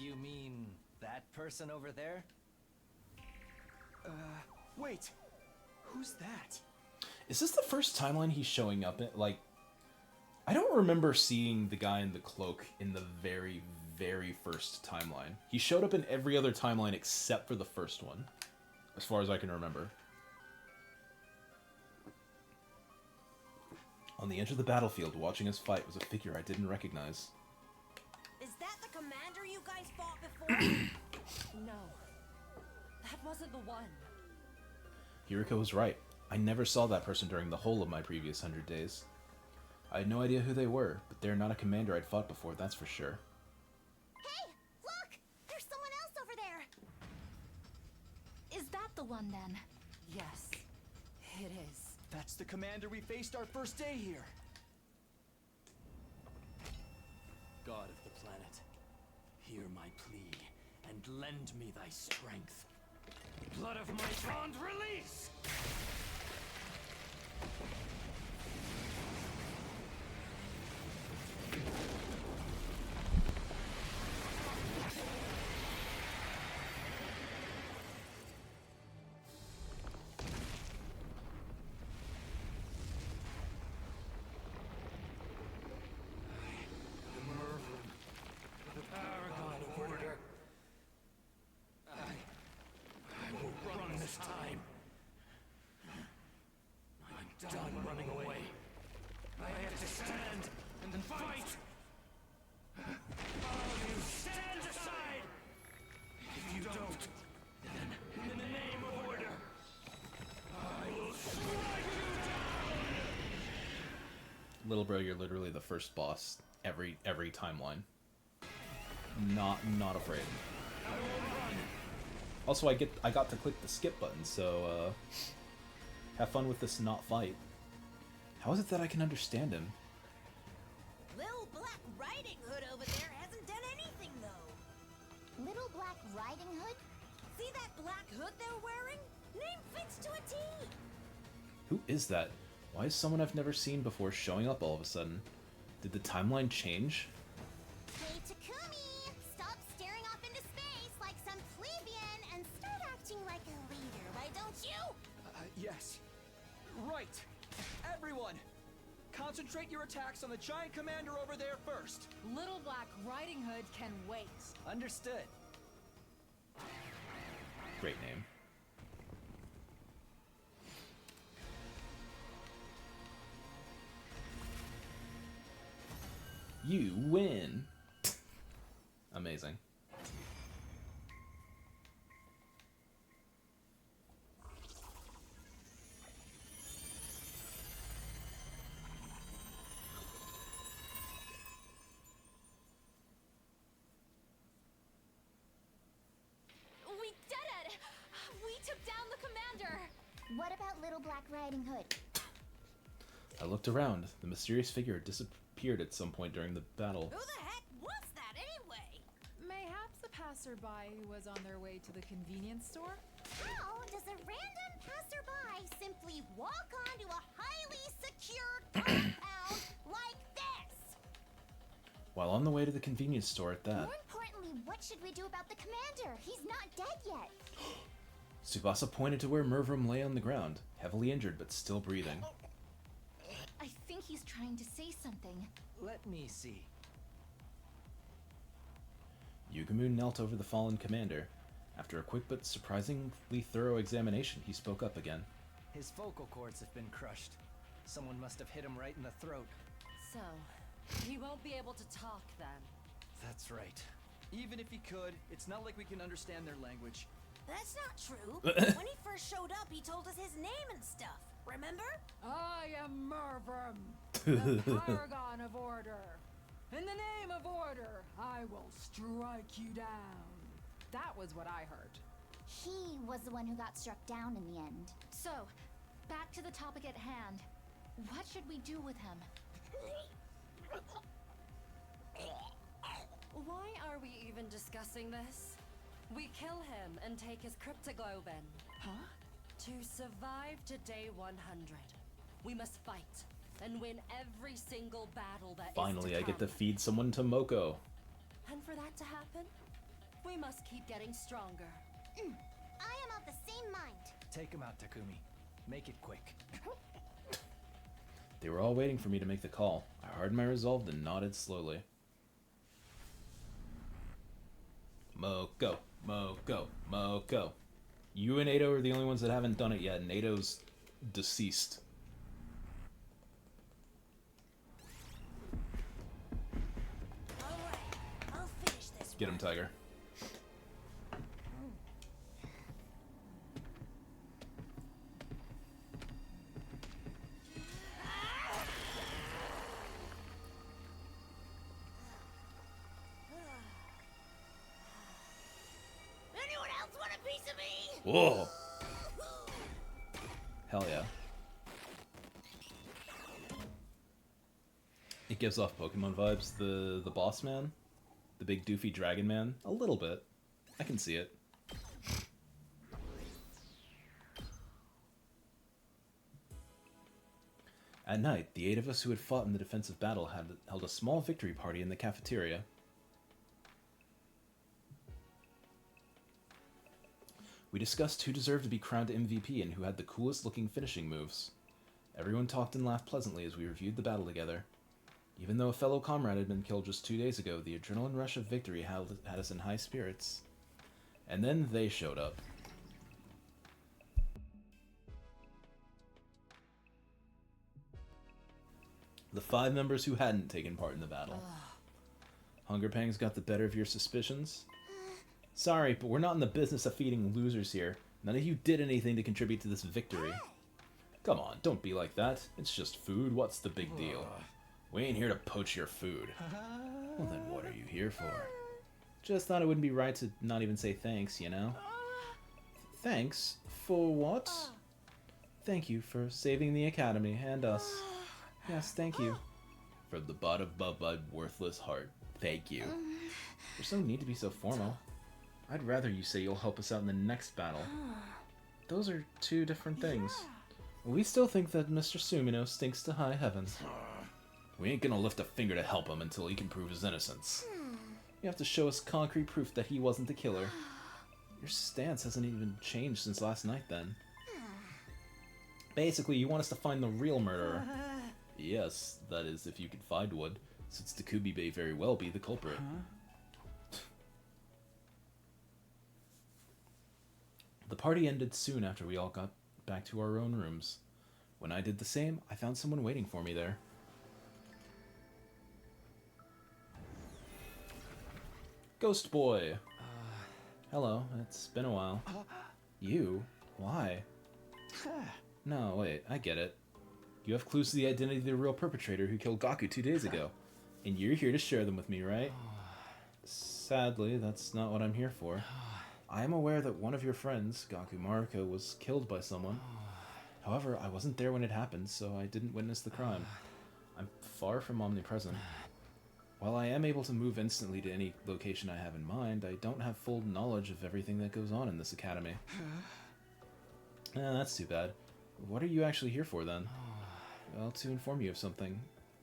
You mean that person over there? Wait. Who's that? Is this the first timeline he's showing up in? Like, I don't remember seeing the guy in the cloak in the very, very first timeline. He showed up in every other timeline except for the first one, as far as I can remember. On the edge of the battlefield, watching us fight, was a figure I didn't recognize. Is that the commander you guys fought before? No. That wasn't the one. Yuriko was right. I never saw that person during the whole of my previous 100 days. I had no idea who they were, but they're not a commander I'd fought before, that's for sure. Hey, look! There's someone else over there! Is that the one then? Yes, it is. That's the commander we faced our first day here. God of the planet, hear my plea and lend me thy strength. Blood of my bond, release! Little bro, you're literally the first boss every timeline. Not afraid. Also, I got to click the skip button, so have fun with this not fight. How is it that I can understand him? Little Black Riding Hood over there hasn't done anything, though. Little Black Riding Hood? See that black hood they're wearing? Name fits to a T. Who is that? Why is someone I've never seen before showing up all of a sudden? Did the timeline change? Hey, Takumi! Stop staring off into space like some plebeian and start acting like a leader, why don't you? Yes. Right. Everyone, concentrate your attacks on the giant commander over there first. Little Black Riding Hood can wait. Understood. Great name. You win. Amazing. We did it! We took down the commander! What about Little Black Riding Hood? I looked around. The mysterious figure disappeared at some point during the battle. Who the heck was that anyway? Mayhaps a passerby who was on their way to the convenience store? How does a random passerby simply walk onto a highly secured compound like this? While on the way to the convenience store at that, More importantly, what should we do about the commander? He's not dead yet. Tsubasa pointed to where Mervrum lay on the ground, heavily injured but still breathing. I think he's trying to say something. Let me see. Yugumu knelt over the fallen commander. After a quick but surprisingly thorough examination, he spoke up again. His vocal cords have been crushed. Someone must have hit him right in the throat. So, he won't be able to talk then. That's right. Even if he could, it's not like we can understand their language. That's not true. When he first showed up, he told us his name and stuff. Remember? I am Mervrum, the paragon of order. In the name of order, I will strike you down. That was what I heard. He was the one who got struck down in the end. So, back to the topic at hand. What should we do with him? Why are we even discussing this? We kill him and take his cryptoglobin. Huh? To survive to day 100, we must fight and win every single battle that Finally, is I to get to come. feed someone to Moko. And for that to happen, we must keep getting stronger. I am of the same mind. Take him out, Takumi. Make it quick. They were all waiting for me to make the call. I hardened my resolve and nodded slowly. Moko, Moko, Moko. You and Nato are the only ones that haven't done it yet. Nato's deceased. Alright, I'll finish this. Get him, Tiger. Anyone else want a piece of me? Whoa! Hell yeah. It gives off Pokemon vibes. The boss man? The big doofy dragon man? A little bit. I can see it. At night, the 8 of us who had fought in the defensive battle had held a small victory party in the cafeteria. We discussed who deserved to be crowned MVP and who had the coolest looking finishing moves. Everyone talked and laughed pleasantly as we reviewed the battle together. Even though a fellow comrade had been killed just 2 days ago, the adrenaline rush of victory had us in high spirits. And then they showed up. The 5 members who hadn't taken part in the battle. Hunger pangs got the better of your suspicions? Sorry, but we're not in the business of feeding losers here. None of you did anything to contribute to this victory. Come on, don't be like that. It's just food. What's the big deal? We ain't here to poach your food. Well then what are you here for? Just thought it wouldn't be right to not even say thanks, you know? Thanks? For what? Thank you for saving the Academy and us. Yes, thank you. From the bottom of my worthless heart, thank you. There's no need to be so formal. I'd rather you say you'll help us out in the next battle. Those are 2 different things. We still think that Mr. Sumino stinks to high heaven. We ain't gonna lift a finger to help him until he can prove his innocence. You have to show us concrete proof that he wasn't the killer. Your stance hasn't even changed since last night, then. Basically, you want us to find the real murderer. Yes, that is, if you can find one, since Takumi may very well be the culprit. The party ended soon after we all got back to our own rooms. When I did the same, I found someone waiting for me there. Ghost Boy! Hello, it's been a while. You? Why? No, wait, I get it. You have clues to the identity of the real perpetrator who killed Gaku 2 days ago. And you're here to share them with me, right? Sadly, that's not what I'm here for. I am aware that one of your friends, Gaku Maruko, was killed by someone. However, I wasn't there when it happened, so I didn't witness the crime. I'm far from omnipresent. While I am able to move instantly to any location I have in mind, I don't have full knowledge of everything that goes on in this academy. That's too bad. What are you actually here for, then? Well, to inform you of something.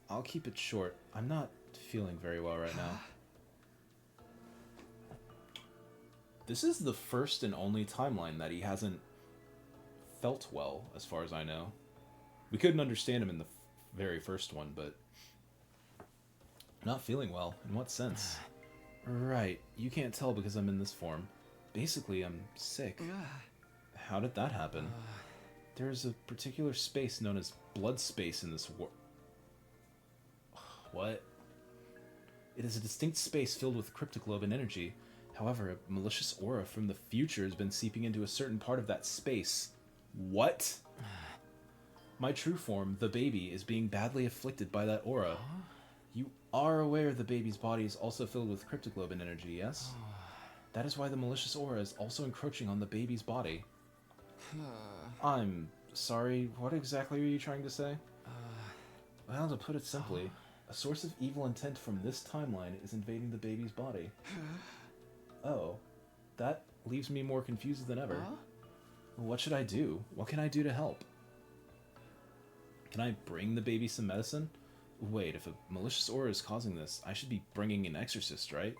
I'll keep it short. I'm not feeling very well right now. This is the first and only timeline that he hasn't felt well, as far as I know. We couldn't understand him in the very first one, but... Not feeling well. In what sense? Right. You can't tell because I'm in this form. Basically, I'm sick. How did that happen? There's a particular space known as blood space in this war... What? It is a distinct space filled with cryptoglobin energy. However, a malicious aura from the future has been seeping into a certain part of that space. What? My true form, the baby, is being badly afflicted by that aura. You are aware the baby's body is also filled with cryptoglobin energy, yes? That is why the malicious aura is also encroaching on the baby's body. I'm sorry, what exactly are you trying to say? Well, to put it simply, a source of evil intent from this timeline is invading the baby's body. Oh, that leaves me more confused than ever. What should I do? What can I do to help? Can I bring the baby some medicine? Wait, if a malicious aura is causing this, I should be bringing an exorcist, right?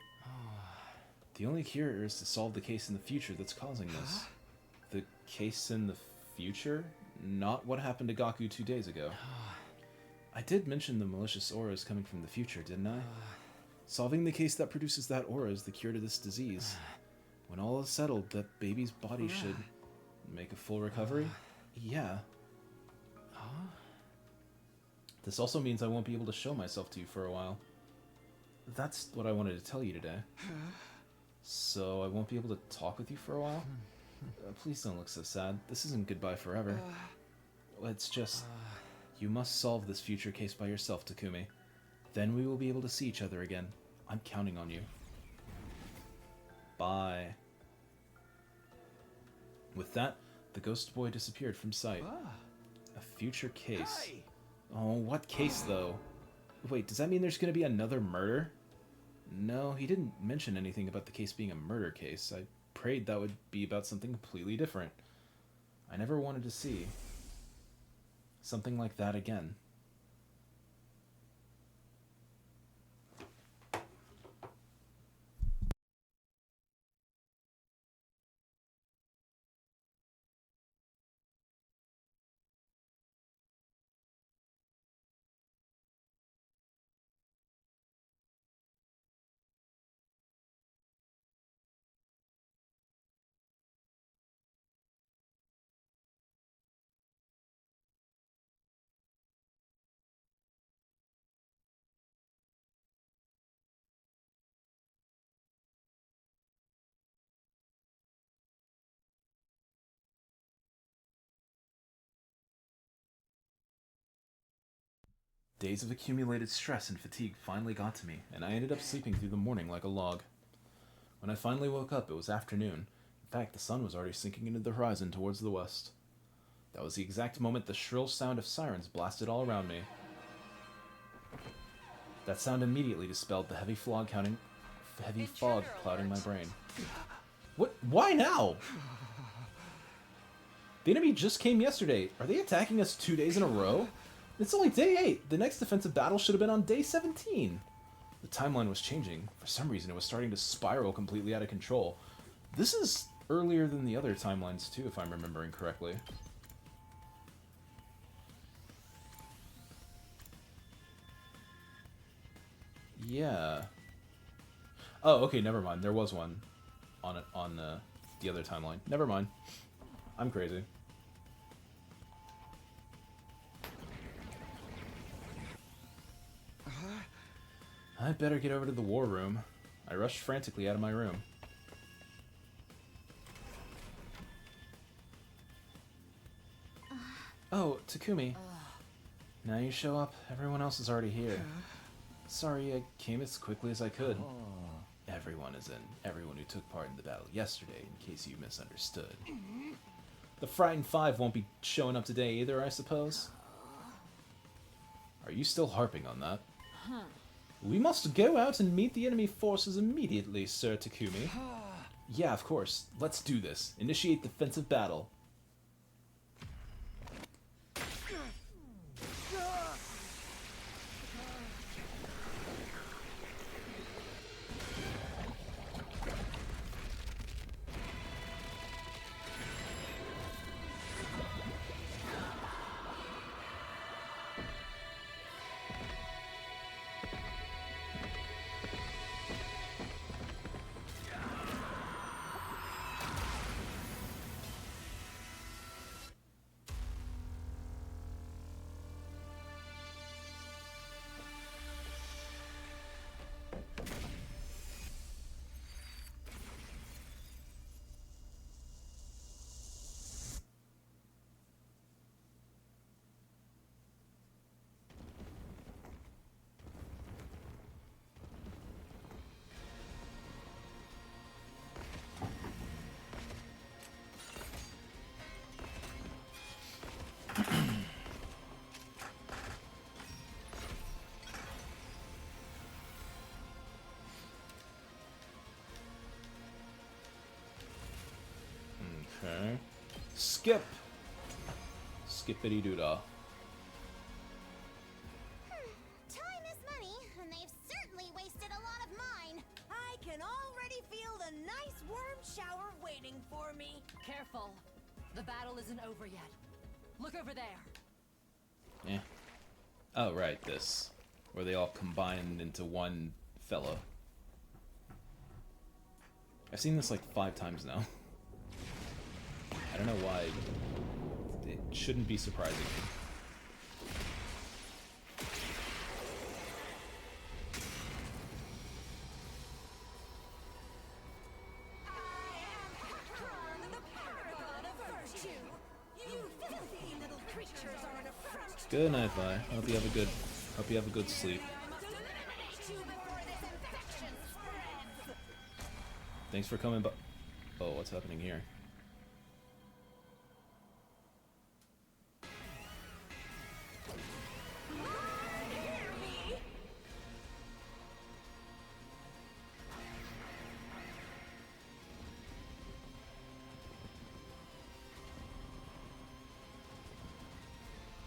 The only cure is to solve the case in the future that's causing this. The case in the future? Not what happened to Gaku 2 days ago. I did mention the malicious aura is coming from the future, didn't I? Solving the case that produces that aura is the cure to this disease. When all is settled, that baby's body should make a full recovery? Yeah. This also means I won't be able to show myself to you for a while. That's what I wanted to tell you today. So I won't be able to talk with you for a while? Please don't look so sad. This isn't goodbye forever. It's just... You must solve this future case by yourself, Takumi. Then we will be able to see each other again. I'm counting on you. Bye. With that, the ghost boy disappeared from sight. A future case. Hey! Oh, what case, though? Wait, does that mean there's going to be another murder? No, he didn't mention anything about the case being a murder case. I prayed that would be about something completely different. I never wanted to see something like that again. Days of accumulated stress and fatigue finally got to me, and I ended up sleeping through the morning like a log. When I finally woke up, it was afternoon. In fact, the sun was already sinking into the horizon towards the west. That was the exact moment the shrill sound of sirens blasted all around me. That sound immediately dispelled the heavy fog clouding my brain. What? Why now? The enemy just came yesterday. Are they attacking us 2 days in a row? It's only day 8. The next defensive battle should have been on day 17. The timeline was changing. For some reason, it was starting to spiral completely out of control. This is earlier than the other timelines, too, if I'm remembering correctly. Yeah. Oh, okay, never mind. There was one on the other timeline. Never mind. I'm crazy. I'd better get over to the war room. I rushed frantically out of my room. Oh, Takumi. Now you show up. Everyone else is already here. Sorry, I came as quickly as I could. Everyone is in. Everyone who took part in the battle yesterday, in case you misunderstood. The Frightened Five won't be showing up today either, I suppose? Are you still harping on that? We must go out and meet the enemy forces immediately, Sir Takumi. Yeah, of course. Let's do this. Initiate defensive battle. Skip! Skippity doodah. Time is money, and they've certainly wasted a lot of mine. I can already feel the nice worm shower waiting for me. Careful. The battle isn't over yet. Look over there. Yeah. Oh, right, this. Where they all combined into one fellow. I've seen this like 5 times now. I don't know why. It shouldn't be surprising. Good night, Vi. Hope you have a good sleep. Thanks for coming by. Oh, what's happening here?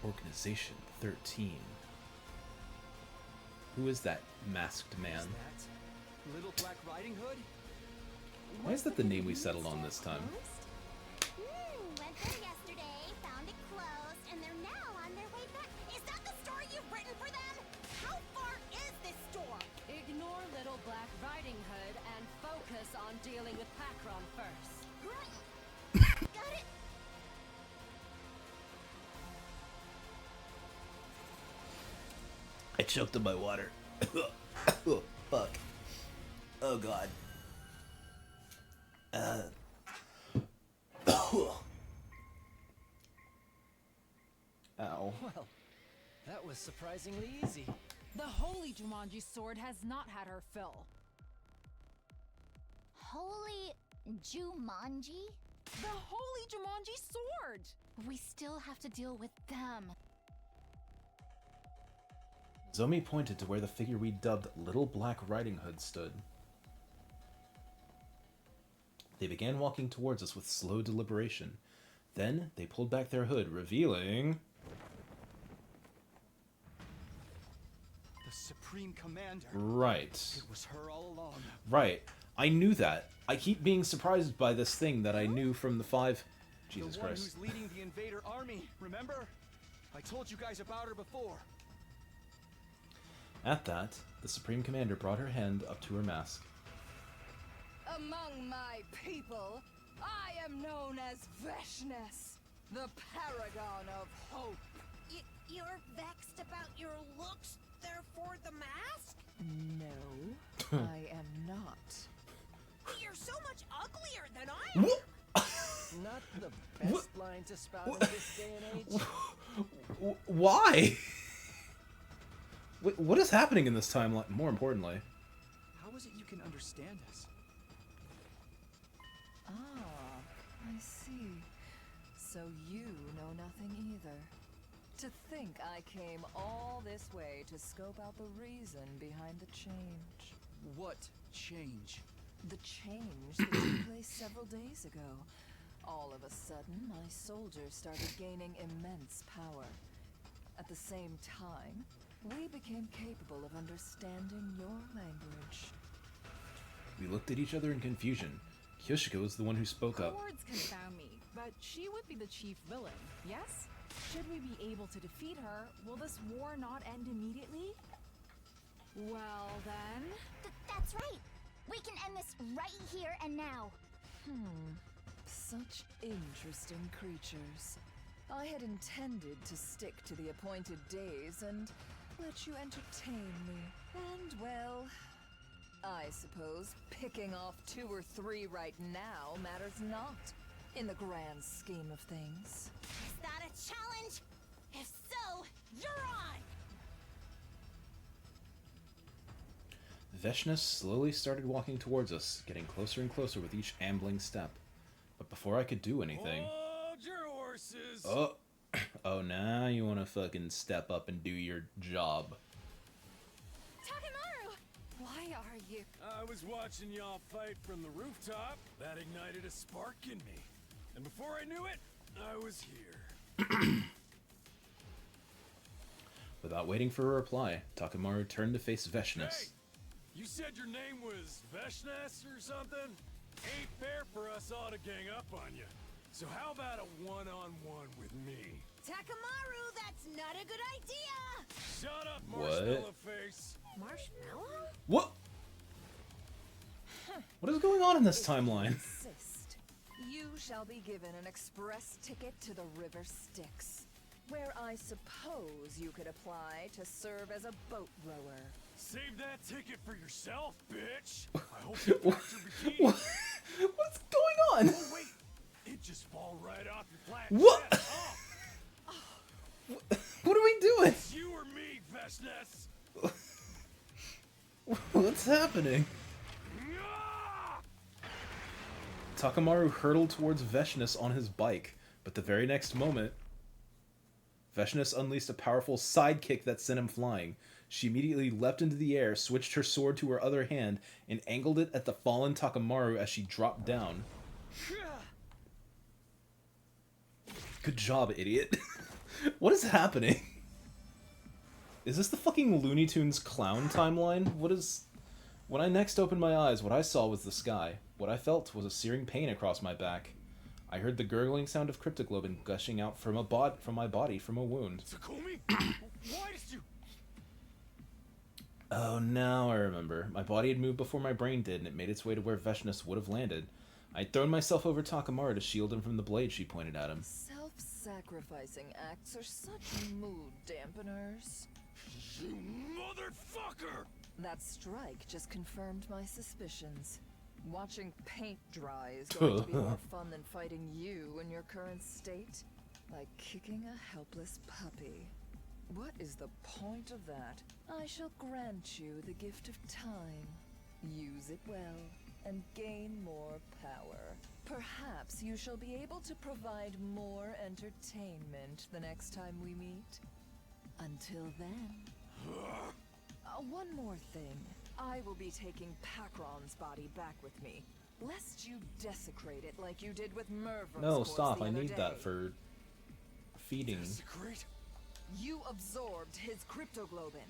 Organization 13. Who is that masked man? Little Black Riding Hood? Why is that the name we settled on this time? Went there yesterday, found it closed, and they're now on their way back. Is that the story you've written for them? How far is this store? Ignore Little Black Riding Hood and focus on dealing with Pakron first. Got it. I choked on my water. Oh, fuck. Oh, God. Ow. Well, that was surprisingly easy. The holy Jumanji sword has not had her fill. Holy Jumanji? The holy Jumanji sword! We still have to deal with them. Zomi pointed to where the figure we dubbed Little Black Riding Hood stood. They began walking towards us with slow deliberation. Then they pulled back their hood, revealing... The Supreme Commander. Right. It was her all along. Right. I knew that. I keep being surprised by this thing that I knew from the 5... Jesus the one Christ. who's leading the invader army, remember? I told you guys about her before. At that, the Supreme Commander brought her hand up to her mask. Among my people, I am known as Veshness, the paragon of hope. You're vexed about your looks, therefore the mask? No, I am not. You're so much uglier than I am. Not the best line to spout in this day and age. Why? What is happening in this timeline? More importantly. How is it you can understand us? Ah, I see. So you know nothing either. To think I came all this way to scope out the reason behind the change. What change? The change that took place several days ago. All of a sudden, my soldiers started gaining immense power. At the same time, we became capable of understanding your language. We looked at each other in confusion. Kyoshiko was the one who spoke up. Words confound me, but she would be the chief villain, yes? Should we be able to defeat her, will this war not end immediately? Well then... That's right! We can end this right here and now. Such interesting creatures. I had intended to stick to the appointed days and let you entertain me. And, well, I suppose picking off 2 or 3 right now matters not in the grand scheme of things. Is that a challenge? If so, you're on! Veshness slowly started walking towards us, getting closer and closer with each ambling step. But before I could do anything... Hold your horses! Oh, now you want to fucking step up and do your job. Takemaru! Why are you... I was watching y'all fight from the rooftop. That ignited a spark in me. And before I knew it, I was here. Without waiting for a reply, Takamaru turned to face Veshness. Hey! You said your name was Veshness or something? Ain't fair for us all to gang up on you. So how about a one-on-one with me? Takamaru, that's not a good idea! Shut up, What? marshmallow face! Marshmallow? What? What is going on in this timeline? Insist. You shall be given an express ticket to the River Styx, where I suppose you could apply to serve as a boat rower. Save that ticket for yourself, bitch! I hope you packed your bikini. What's going on? Oh, wait! It just fall right off your flat What? chest. Oh. What are we doing? It's you or me, Veshness! What's happening? Takamaru hurtled towards Veshness on his bike, but the very next moment, Veshness unleashed a powerful sidekick that sent him flying. She immediately leapt into the air, switched her sword to her other hand, and angled it at the fallen Takamaru as she dropped down. Good job, idiot. What is happening? Is this the fucking Looney Tunes clown timeline? What is... When I next opened my eyes, what I saw was the sky. What I felt was a searing pain across my back. I heard the gurgling sound of cryptoglobin gushing out from my body from a wound. Takumi? Why did you... Oh, now I remember. My body had moved before my brain did, and it made its way to where Veshness would have landed. I had thrown myself over Takamaru to shield him from the blade she pointed at him. Self-sacrificing acts are such mood dampeners. You motherfucker! That strike just confirmed my suspicions. Watching paint dry is going to be more fun than fighting you in your current state. Like kicking a helpless puppy. What is the point of that? I shall grant you the gift of time. Use it well, and gain more power. Perhaps you shall be able to provide more entertainment the next time we meet. Until then... one more thing. I will be taking Pakron's body back with me, lest you desecrate it like you did with Mervyn's. No, stop. I need that for feeding. Desecrate? You absorbed his cryptoglobin.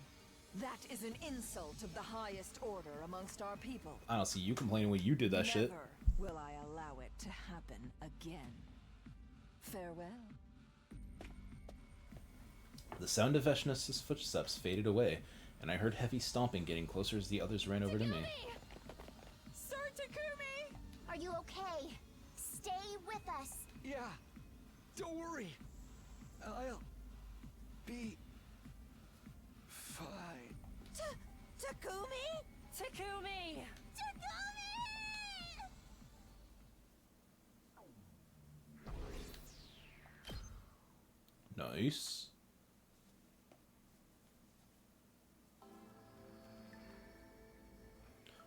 That is an insult of the highest order amongst our people. I don't see you complaining when you did that shit. Never will I allow it to happen again. Farewell. The sound of Veshness' footsteps faded away, and I heard heavy stomping getting closer as the others ran over to me. Sir Takumi! Are you okay? Stay with us. Yeah. Don't worry. I'll be fine. Takumi? Takumi! Nice.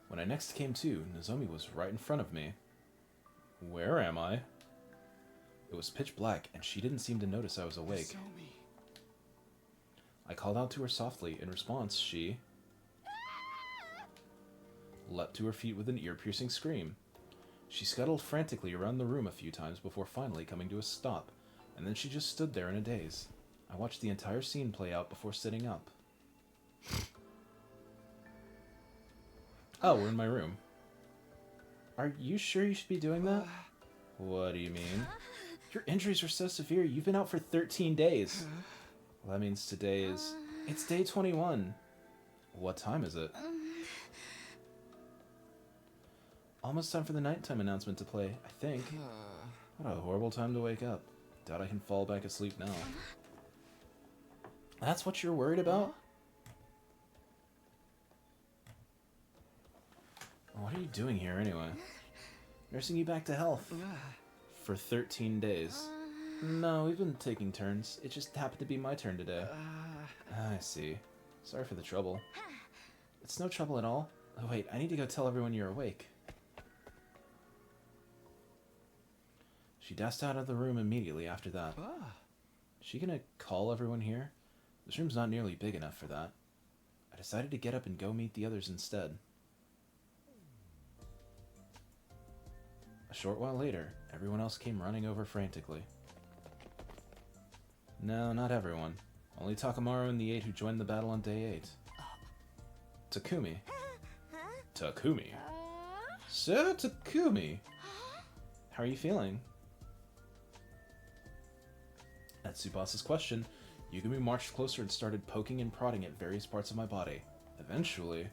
When I next came to, Nozomi was right in front of me. Where am I? It was pitch black, and she didn't seem to notice I was awake. Nozomi. I called out to her softly. In response, she leapt to her feet with an ear-piercing scream. She scuttled frantically around the room a few times before finally coming to a stop, and then she just stood there in a daze. I watched the entire scene play out before sitting up. Oh, we're in my room. Are you sure you should be doing that? What do you mean? Your injuries are so severe, you've been out for 13 days. Well, that means today is... It's day 21. What time is it? Almost time for the nighttime announcement to play, I think. What a horrible time to wake up. Doubt I can fall back asleep now. That's what you're worried about? What are you doing here anyway? Nursing you back to health. For 13 days. No, we've been taking turns. It just happened to be my turn today. I see. Sorry for the trouble. It's no trouble at all. Oh wait, I need to go tell everyone you're awake. She dashed out of the room immediately after that. Is she gonna call everyone here? This room's not nearly big enough for that. I decided to get up and go meet the others instead. A short while later, everyone else came running over frantically. No, not everyone. Only Takamaru and the 8 who joined the battle on day 8. Takumi. Takumi. Sir Takumi. How are you feeling? At Tsubasa's question, Yugami marched closer and started poking and prodding at various parts of my body. Eventually...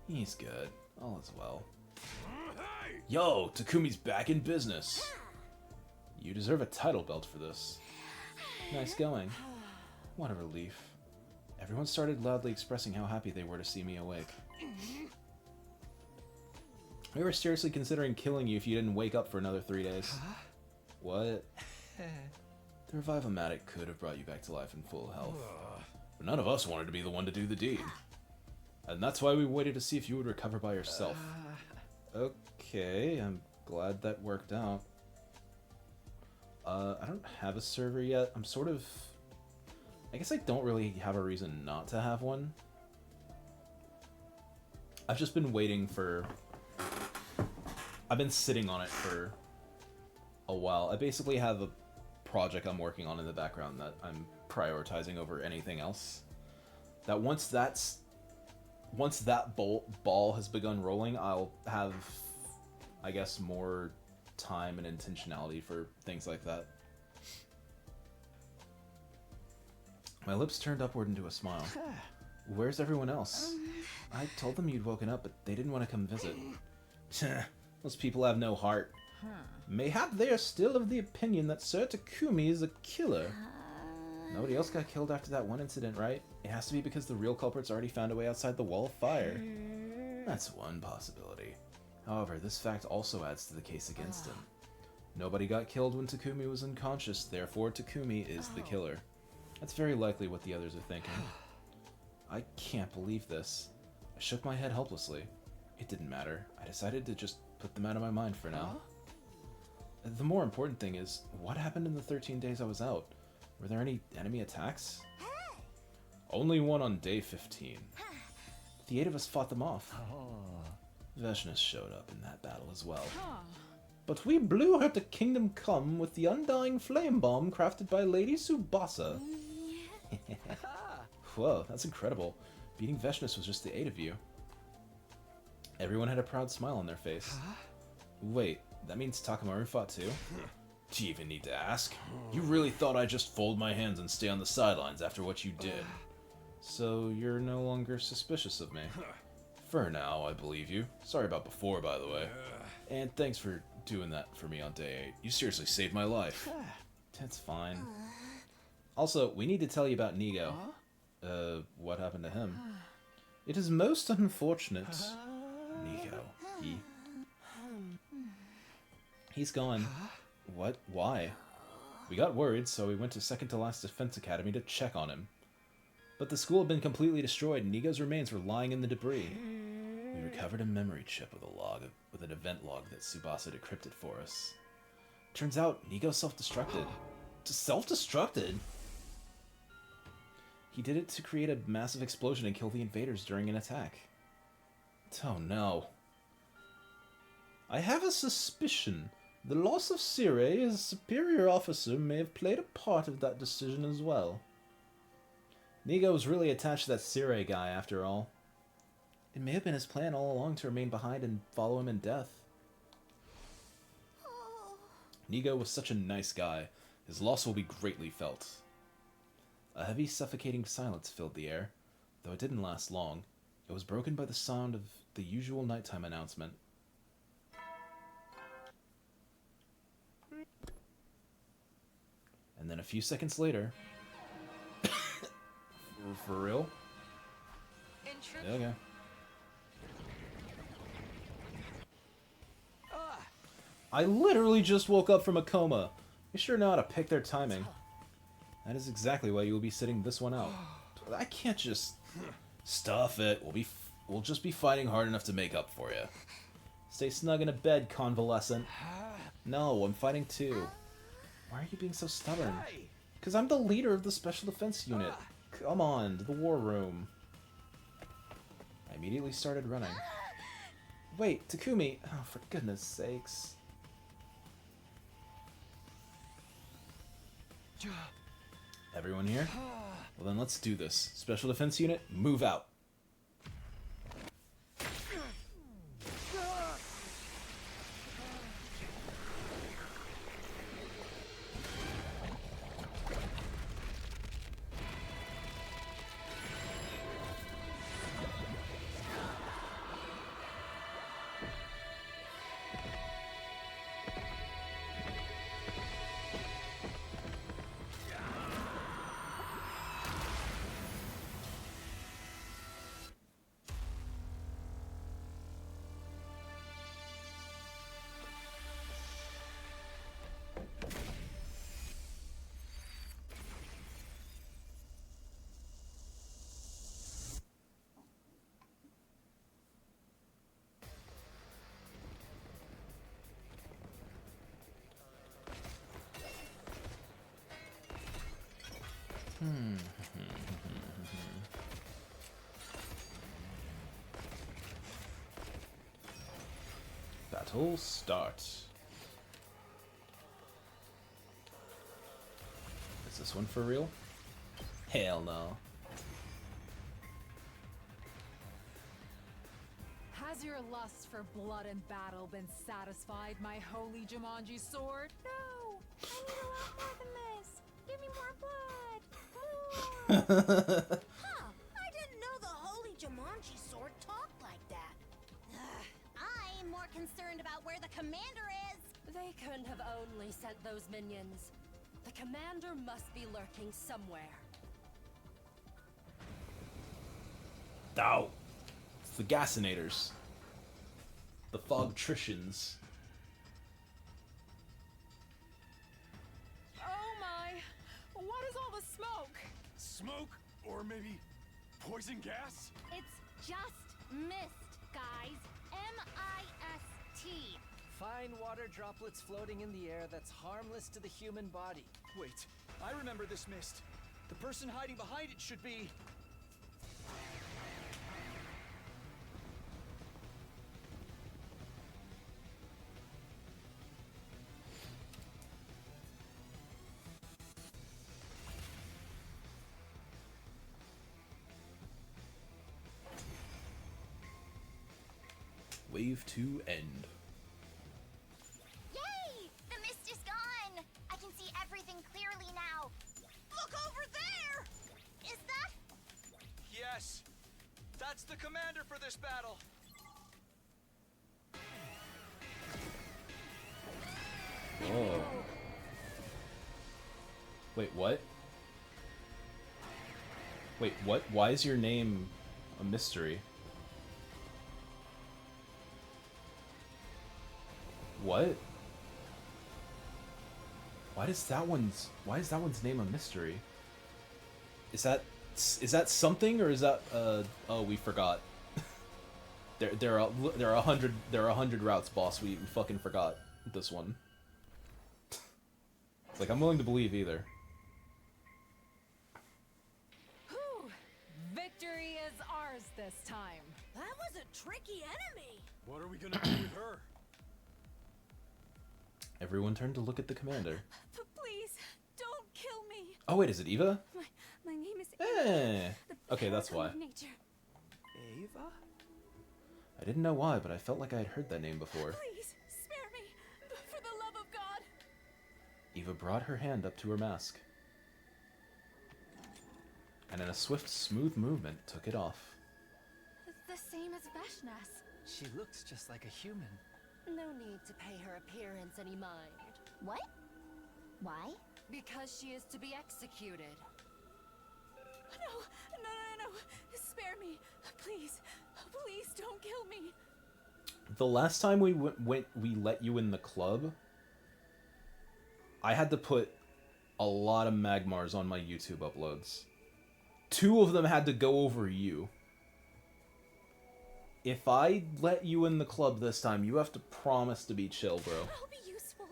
He's good. All is well. Yo, Takumi's back in business. You deserve a title belt for this. Nice going. What a relief. Everyone started loudly expressing how happy they were to see me awake. We were seriously considering killing you if you didn't wake up for another 3 days. What? The Revive-O-Matic could have brought you back to life in full health. But none of us wanted to be the one to do the deed. And that's why we waited to see if you would recover by yourself. Okay, I'm glad that worked out. I don't have a server yet. I'm sort of... I guess I don't really have a reason not to have one. I've just been waiting for... I've been sitting on it for a while. I basically have a project I'm working on in the background that I'm prioritizing over anything else. That once that ball has begun rolling, I'll have, I guess, more time and intentionality for things like that. My lips turned upward into a smile. Where's everyone else? I told them you'd woken up, but they didn't want to come visit. Those people have no heart. Mayhap they are still of the opinion that Sir Takumi is a killer. Nobody else got killed after that one incident, right? It has to be because the real culprit's already found a way outside the wall of fire. That's one possibility. However, this fact also adds to the case against him. Nobody got killed when Takumi was unconscious, therefore Takumi is the killer. That's very likely what the others are thinking. I can't believe this. I shook my head helplessly. It didn't matter. I decided to just put them out of my mind for now. The more important thing is, what happened in the 13 days I was out? Were there any enemy attacks? Only one on day 15. The 8 of us fought them off. Veshness showed up in that battle as well. But we blew her to Kingdom Come with the undying flame bomb crafted by Lady Tsubasa. Whoa, that's incredible. Beating Veshness was just the 8 of you. Everyone had a proud smile on their face. Wait, that means Takamaru fought too? Do you even need to ask? You really thought I'd just fold my hands and stay on the sidelines after what you did. So you're no longer suspicious of me. For now, I believe you. Sorry about before, by the way. And thanks for doing that for me on day 8. You seriously saved my life. That's fine. Also, we need to tell you about Nigo. What happened to him? It is most unfortunate. Nigo, he's gone. What? Why? We got worried, so we went to second to last defense academy to check on him. But the school had been completely destroyed, and Nigo's remains were lying in the debris. We recovered a memory chip with an event log that Tsubasa decrypted for us. Turns out, Nigo self-destructed. Self-destructed? He did it to create a massive explosion and kill the invaders during an attack. Oh no. I have a suspicion. The loss of Sire as a superior officer may have played a part of that decision as well. Nigo was really attached to that Sire guy after all. It may have been his plan all along to remain behind and follow him in death. Nigo was such a nice guy. His loss will be greatly felt. A heavy, suffocating silence filled the air, though it didn't last long. It was broken by the sound of the usual nighttime announcement. And then a few seconds later... for real? Yeah, okay. I literally just woke up from a coma. They sure know how to pick their timing. That is exactly why you will be sitting this one out. I can't just... Stuff it. We'll just be fighting hard enough to make up for you. Stay snug in a bed, convalescent. No, I'm fighting too. Why are you being so stubborn? Because I'm the leader of the Special Defense Unit. Come on, to the war room. I immediately started running. Wait, Takumi! Oh, for goodness sakes. Everyone here? Well then let's do this. Special Defense Unit, move out. Battle start. Is this one for real? Hell no. Has your lust for blood and battle been satisfied, my holy Jumanji sword? No! I need a lot more than this! Give me more blood! Huh, I didn't know the holy Jumanji sword talked like that. I'm more concerned about where the commander is! They couldn't have only sent those minions. The commander must be lurking somewhere. Ow! It's the Gassinators. The Fogtricians. Oh my! What is all the smoke? Smoke? Or maybe poison gas? It's just mist, guys. M-I-S-T. Fine water droplets floating in the air that's harmless to the human body. Wait, I remember this mist. The person hiding behind it should be... Wave 2 end. Yay! The mist is gone! I can see everything clearly now. Look over there! Is that... Yes! That's the commander for this battle! Oh. Wait, what? Wait, what? Why is your name a mystery? What? Why is that one's name a mystery? Is that something, or is that oh, we forgot. there are 100 routes, boss. We fucking forgot this one. It's like, I'm willing to believe either. Whew! Victory is ours this time. That was a tricky enemy. What are we gonna do with her? Everyone turned to look at the commander. Please, don't kill me. Oh wait, is it Eva? My name is Eh. Okay, that's why. Nature. Ava? I didn't know why, but I felt like I had heard that name before. Please, spare me. For the love of God. Eva brought her hand up to her mask. And in a swift, smooth movement, took it off. The same as Veshnas. She looks just like a human. No need to pay her appearance any mind. What? Why? Because she is to be executed. No. Spare me. Please. Please don't kill me. The last time we we let you in the club, I had to put a lot of Magmars on my YouTube uploads. 2 of them had to go over you. If I let you in the club this time, you have to promise to be chill, bro. I'll be useful.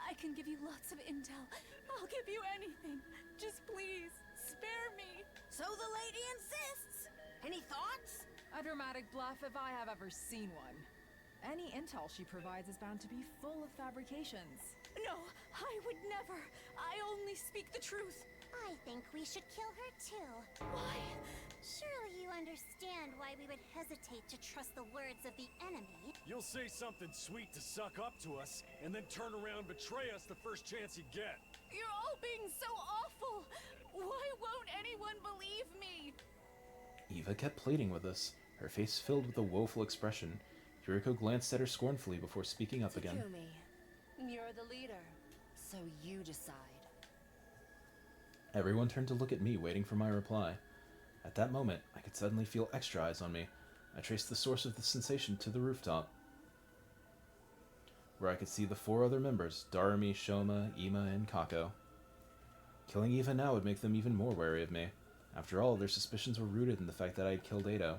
I can give you lots of intel. I'll give you anything. Just please, spare me. So the lady insists. Any thoughts? A dramatic bluff if I have ever seen one. Any intel she provides is bound to be full of fabrications. No, I would never. I only speak the truth. I think we should kill her too. Why? Surely you understand why we would hesitate to trust the words of the enemy. You'll say something sweet to suck up to us, and then turn around and betray us the first chance you get. You're all being so awful. Why won't anyone believe me? Eva kept pleading with us, her face filled with a woeful expression. Yuriko glanced at her scornfully before speaking up again. Takumi, you're the leader, so you decide. Everyone turned to look at me, waiting for my reply. At that moment, I could suddenly feel extra eyes on me. I traced the source of the sensation to the rooftop, where I could see the 4 other members, Darumi, Shoma, Ima, and Kako. Killing Eva now would make them even more wary of me. After all, their suspicions were rooted in the fact that I had killed Ado.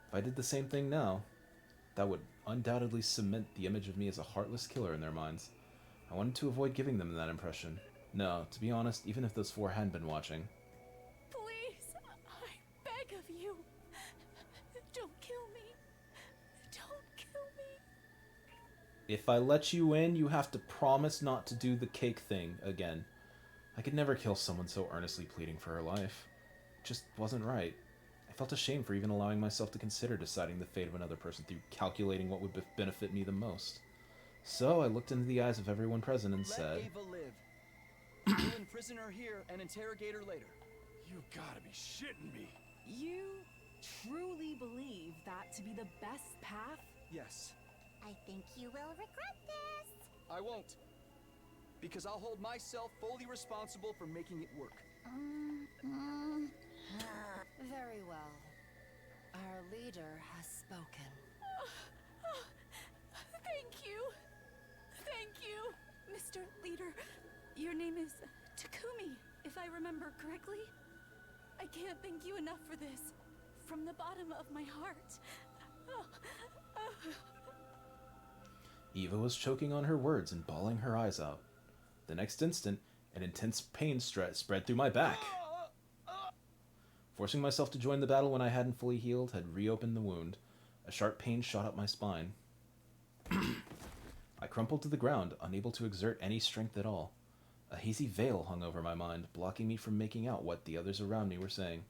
If I did the same thing now, that would undoubtedly cement the image of me as a heartless killer in their minds. I wanted to avoid giving them that impression. No, to be honest, even if those 4 hadn't been watching. Please, I beg of you. Don't kill me. Don't kill me. If I let you in, you have to promise not to do the cake thing again. I could never kill someone so earnestly pleading for her life. It just wasn't right. I felt ashamed for even allowing myself to consider deciding the fate of another person through calculating what would benefit me the most. So I looked into the eyes of everyone present and said, Let Ava live. We'll imprison her here and interrogate her later. You gotta be shitting me. You truly believe that to be the best path? Yes. I think you will regret this. I won't. Because I'll hold myself fully responsible for making it work. Very well. Our leader has spoken. Thank you. Thank you, Mr. Leader. Your name is Takumi, if I remember correctly. I can't thank you enough for this. From the bottom of my heart. Eva was choking on her words and bawling her eyes out. The next instant, an intense pain spread through my back. Forcing myself to join the battle when I hadn't fully healed had reopened the wound. A sharp pain shot up my spine. I crumpled to the ground, unable to exert any strength at all. A hazy veil hung over my mind, blocking me from making out what the others around me were saying.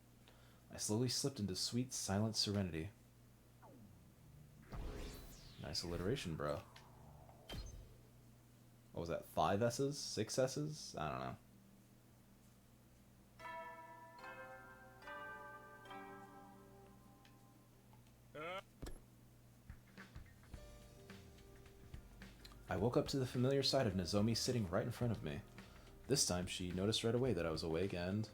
I slowly slipped into sweet, silent serenity. Nice alliteration, bro. What was that, 5 S's? 6 S's? I don't know. I woke up to the familiar sight of Nozomi sitting right in front of me. This time, she noticed right away that I was awake and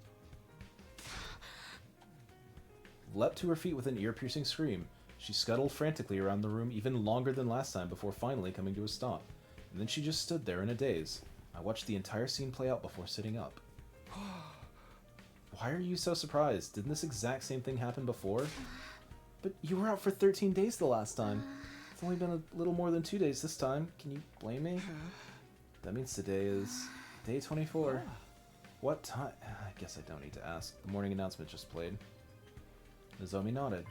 leapt to her feet with an ear-piercing scream. She scuttled frantically around the room even longer than last time before finally coming to a stop. And then she just stood there in a daze. I watched the entire scene play out before sitting up. Why are you so surprised? Didn't this exact same thing happen before? But you were out for 13 days the last time. It's only been a little more than 2 days this time. Can you blame me? That means today is day 24. What time? I guess I don't need to ask. The morning announcement just played. Nozomi nodded.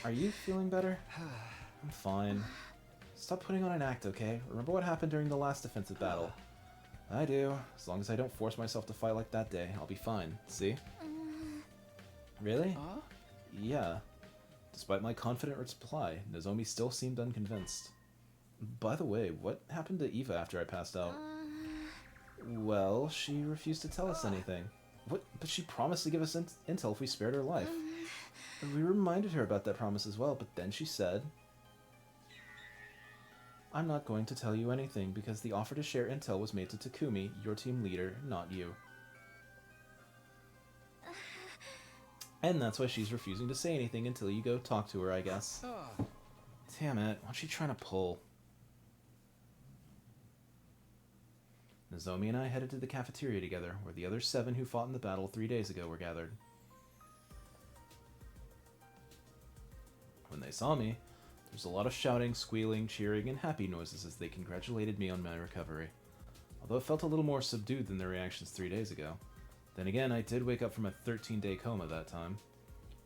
Are you feeling better? I'm fine. Stop putting on an act, okay? Remember what happened during the last defensive battle? I do. As long as I don't force myself to fight like that day, I'll be fine. See? Really? Yeah. Despite my confident reply, Nozomi still seemed unconvinced. By the way, what happened to Eva after I passed out? Well, she refused to tell us anything. What? But she promised to give us intel if we spared her life. And we reminded her about that promise as well, but then she said, I'm not going to tell you anything because the offer to share intel was made to Takumi, your team leader, not you. And that's why she's refusing to say anything until you go talk to her, I guess. Damn it, what's she trying to pull? Nozomi and I headed to the cafeteria together, where the other 7 who fought in the battle 3 days ago were gathered. When they saw me, there was a lot of shouting, squealing, cheering, and happy noises as they congratulated me on my recovery. Although it felt a little more subdued than their reactions 3 days ago. Then again, I did wake up from a 13-day coma that time.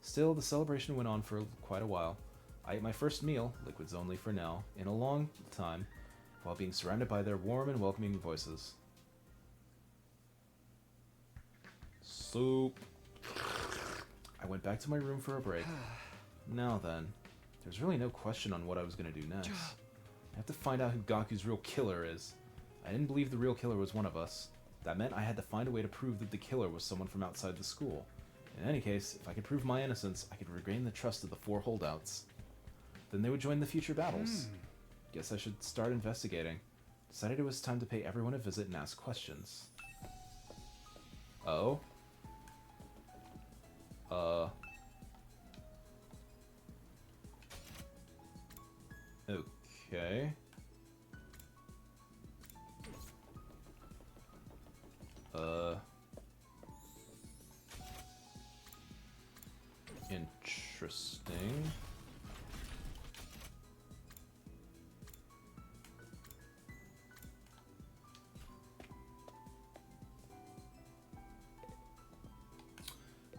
Still, the celebration went on for quite a while. I ate my first meal, liquids only for now, in a long time, while being surrounded by their warm and welcoming voices. So, I went back to my room for a break. Now then, there's really no question on what I was going to do next. I have to find out who Gaku's real killer is. I didn't believe the real killer was one of us. That meant I had to find a way to prove that the killer was someone from outside the school. In any case, if I could prove my innocence, I could regain the trust of the 4 holdouts. Then they would join the future battles. Guess I should start investigating. Decided it was time to pay everyone a visit and ask questions. Oh? Okay. Interesting.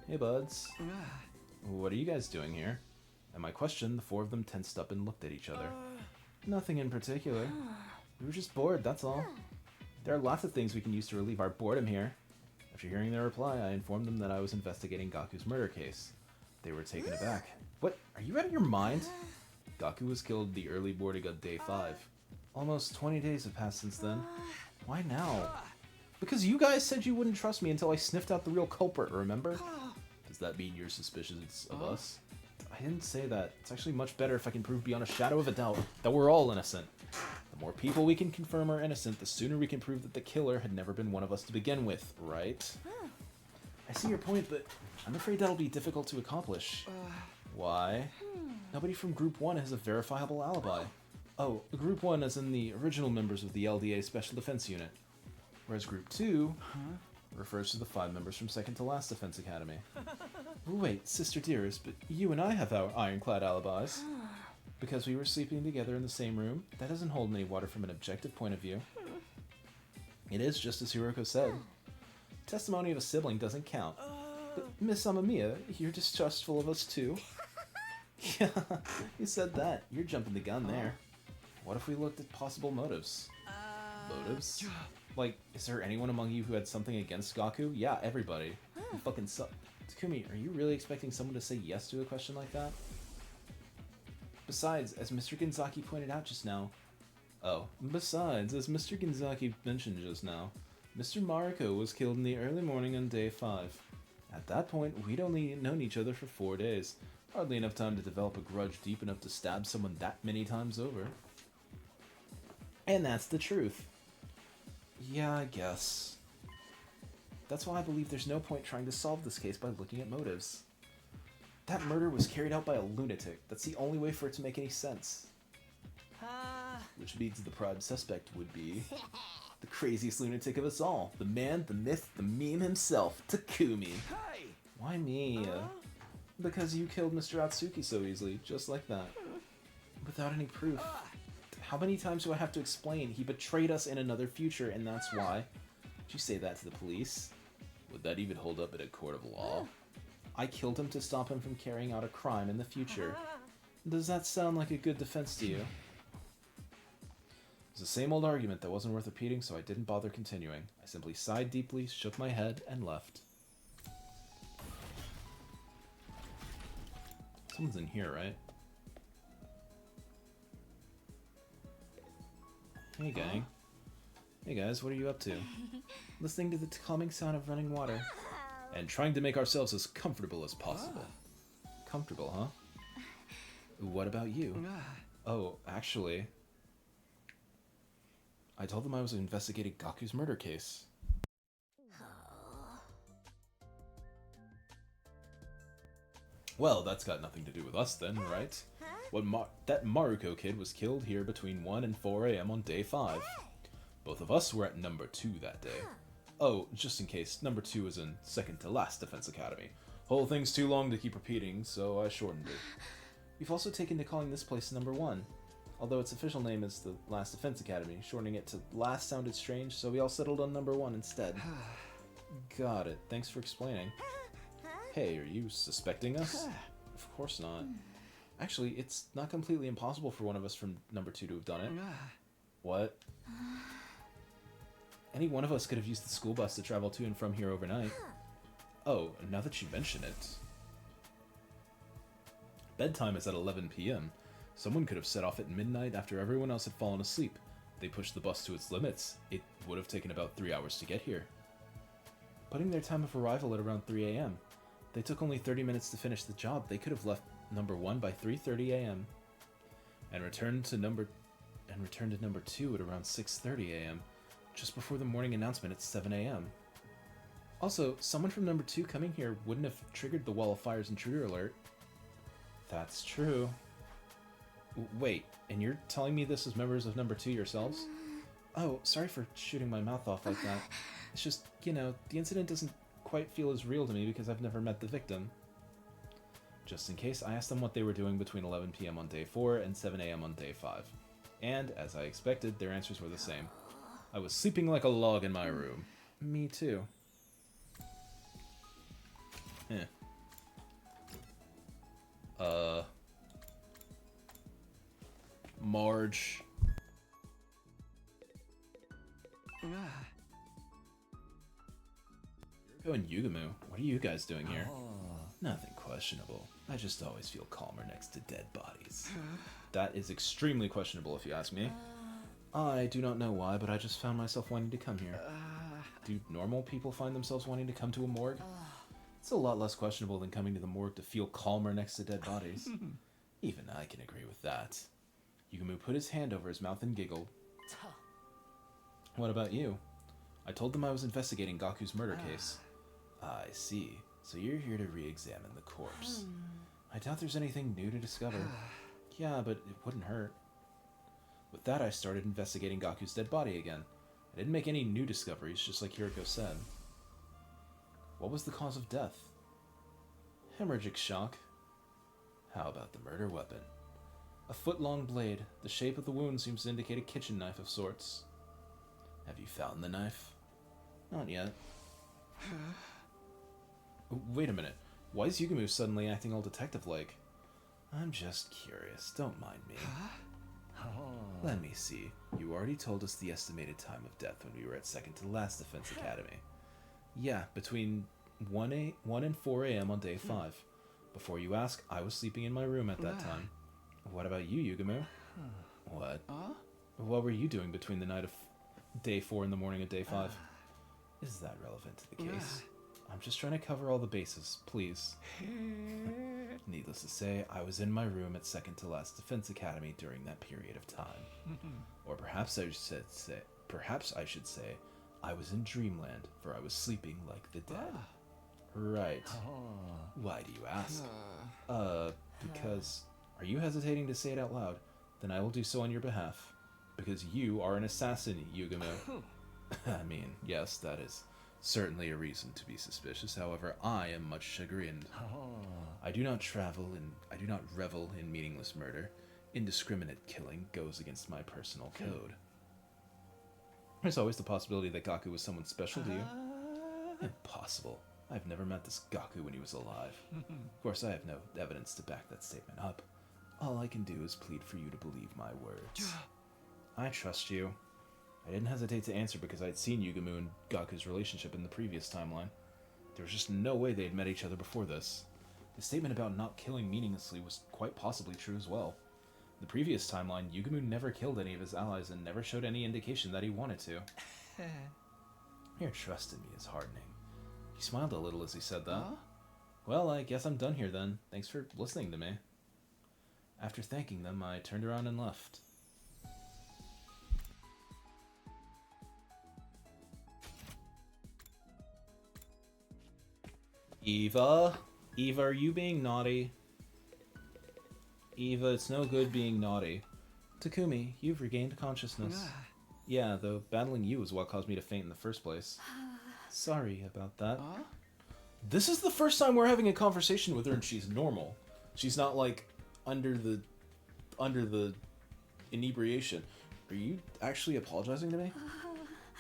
Hey, buds. What are you guys doing here? At my question, the 4 of them tensed up and looked at each other. Nothing in particular. We were just bored, that's all. There are lots of things we can use to relieve our boredom here. After hearing their reply, I informed them that I was investigating Gaku's murder case. They were taken aback. What? Are you out of your mind? Gaku was killed the early morning on day 5. Almost 20 days have passed since then. Why now? Because you guys said you wouldn't trust me until I sniffed out the real culprit, remember? Does that mean you're suspicious of us? I didn't say that. It's actually much better if I can prove beyond a shadow of a doubt that we're all innocent. The more people we can confirm are innocent, the sooner we can prove that the killer had never been one of us to begin with, right? I see your point, but I'm afraid that'll be difficult to accomplish. Why? Nobody from Group 1 has a verifiable alibi. Oh, Group 1 as in the original members of the LDA Special Defense Unit. Whereas Group 2 refers to the 5 members from Second to Last Defense Academy. Wait, Sister Dearest, but you and I have our ironclad alibis. Because we were sleeping together in the same room, that doesn't hold any water from an objective point of view. It is just as Hiroko said. Testimony of a sibling doesn't count. But Miss Amamiya, you're distrustful of us too? Yeah, you said that. You're jumping the gun there. What if we looked at possible motives? Motives? Like, is there anyone among you who had something against Gaku? Yeah, everybody. You fucking suck. Takumi, are you really expecting someone to say yes to a question like that? Besides, as Mr. Ginzaki pointed out just now... Besides, as Mr. Ginzaki mentioned just now, Mr. Mariko was killed in the early morning on day 5. At that point, we'd only known each other for 4 days. Hardly enough time to develop a grudge deep enough to stab someone that many times over. And that's the truth. Yeah, I guess. That's why I believe there's no point trying to solve this case by looking at motives. That murder was carried out by a lunatic. That's the only way for it to make any sense. Which means the prime suspect would be the craziest lunatic of us all. The man, the myth, the meme himself, Takumi. Hey! Why me? Because you killed Mr. Atsuki so easily, just like that. Without any proof. How many times do I have to explain? He betrayed us in another future, and that's why. Did you say that to the police? Would that even hold up in a court of law? I killed him to stop him from carrying out a crime in the future. Does that sound like a good defense to you? It was the same old argument that wasn't worth repeating, so I didn't bother continuing. I simply sighed deeply, shook my head, and left. Someone's in here, right? Hey, gang. Hey, guys, what are you up to? Listening to the calming sound of running water. And trying to make ourselves as comfortable as possible. Comfortable, huh? What about you? Oh, actually... I told them I was investigating Gaku's murder case. Well, that's got nothing to do with us then, right? That Maruko kid was killed here between 1 and 4 AM on day 5. Both of us were at number 2 that day. Oh, just in case, number 2 is in Second to Last Defense Academy. Whole thing's too long to keep repeating, so I shortened it. We've also taken to calling this place number 1. Although its official name is the Last Defense Academy, shortening it to Last sounded strange, so we all settled on number 1 instead. Got it. Thanks for explaining. Hey, are you suspecting us? Of course not. Actually, it's not completely impossible for one of us from number 2 to have done it. What? Any one of us could have used the school bus to travel to and from here overnight. Oh, now that you mention it. Bedtime is at 11 p.m. Someone could have set off at midnight after everyone else had fallen asleep. They pushed the bus to its limits. It would have taken about 3 hours to get here. Putting their time of arrival at around 3 a.m. They took only 30 minutes to finish the job. They could have left number 1 by 3:30 a.m. and returned to number 2 at around 6:30 a.m. just before the morning announcement at 7 a.m. Also, someone from number 2 coming here wouldn't have triggered the wall of fire's intruder alert. That's true. Wait, and you're telling me this is members of number 2 yourselves? Oh, sorry for shooting my mouth off like that. It's just, you know, the incident doesn't quite feel as real to me because I've never met the victim. Just in case, I asked them what they were doing between 11 p.m. on day 4 and 7 a.m. on day 5. And, as I expected, their answers were the same. I was sleeping like a log in my room. Me too. Eh. Marge. Yuriko and Yugumu, what are you guys doing here? Nothing questionable. I just always feel calmer next to dead bodies. That is extremely questionable if you ask me. I do not know why, but I just found myself wanting to come here. Do normal people find themselves wanting to come to a morgue? It's a lot less questionable than coming to the morgue to feel calmer next to dead bodies. Even I can agree with that. Yugumu put his hand over his mouth and giggled. What about you? I told them I was investigating Gaku's murder case. I see. So you're here to re-examine the corpse. I doubt there's anything new to discover. Yeah, but it wouldn't hurt. With that, I started investigating Gaku's dead body again. I didn't make any new discoveries, just like Yuriko said. What was the cause of death? Hemorrhagic shock. How about the murder weapon? A foot-long blade. The shape of the wound seems to indicate a kitchen knife of sorts. Have you found the knife? Not yet. Wait a minute. Why is Yugumu suddenly acting all detective-like? I'm just curious. Don't mind me. Let me see. You already told us the estimated time of death when we were at second to last Defense Academy. Yeah, between 1 and 4 a.m. on day 5. Before you ask, I was sleeping in my room at that time. What about you, Yugumu? What? What were you doing between the night of day 4 and the morning of day 5? Is that relevant to the case? I'm just trying to cover all the bases, please. Needless to say, I was in my room at second to last Defense Academy during that period of time. Or perhaps I should say, I was in dreamland, for I was sleeping like the dead. Right. Why do you ask? Because... Are you hesitating to say it out loud? Then I will do so on your behalf. Because you are an assassin, Yugumu. I mean, yes, that is certainly a reason to be suspicious. However, I am much chagrined. I do not revel in meaningless murder. Indiscriminate killing goes against my personal code. There's always the possibility that Gaku was someone special to you. Impossible. I've never met this Gaku when he was alive. Of course, I have no evidence to back that statement up. All I can do is plead for you to believe my words. I trust you. I didn't hesitate to answer because I'd seen Yugumu and Gaku's relationship in the previous timeline. There was just no way they'd met each other before this. The statement about not killing meaninglessly was quite possibly true as well. In the previous timeline, Yugumu never killed any of his allies and never showed any indication that he wanted to. Your trust in me is hardening. He smiled a little as he said that. Well, I guess I'm done here then. Thanks for listening to me. After thanking them, I turned around and left. Eva? Eva, are you being naughty? Eva, it's no good being naughty. Takumi, you've regained consciousness. Yeah, though battling you is what caused me to faint in the first place. Sorry about that. This is the first time we're having a conversation with her and she's normal. She's not like under the inebriation. Are you actually apologizing to me?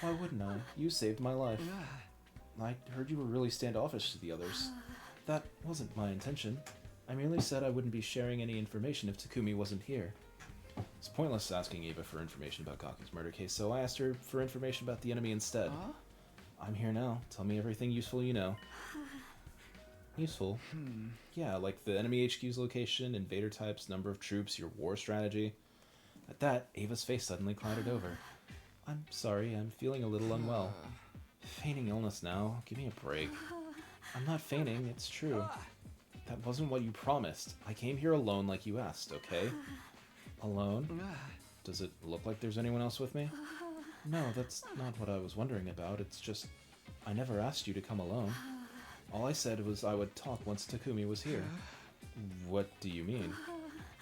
Why wouldn't I? You saved my life. I heard you were really standoffish to the others. That wasn't my intention. I merely said I wouldn't be sharing any information if Takumi wasn't here. It's pointless asking Eva for information about Gaku's murder case, so I asked her for information about the enemy instead. I'm here now. Tell me everything useful you know. Useful? Yeah, like the enemy HQ's location, invader types, number of troops, your war strategy. At that, Ava's face suddenly clouded over. I'm sorry, I'm feeling a little unwell. Feigning illness now. Give me a break. I'm not feigning, it's true. That wasn't what you promised. I came here alone like you asked, okay? Alone? Does it look like there's anyone else with me? No, that's not what I was wondering about. It's just, I never asked you to come alone. All I said was I would talk once Takumi was here. What do you mean?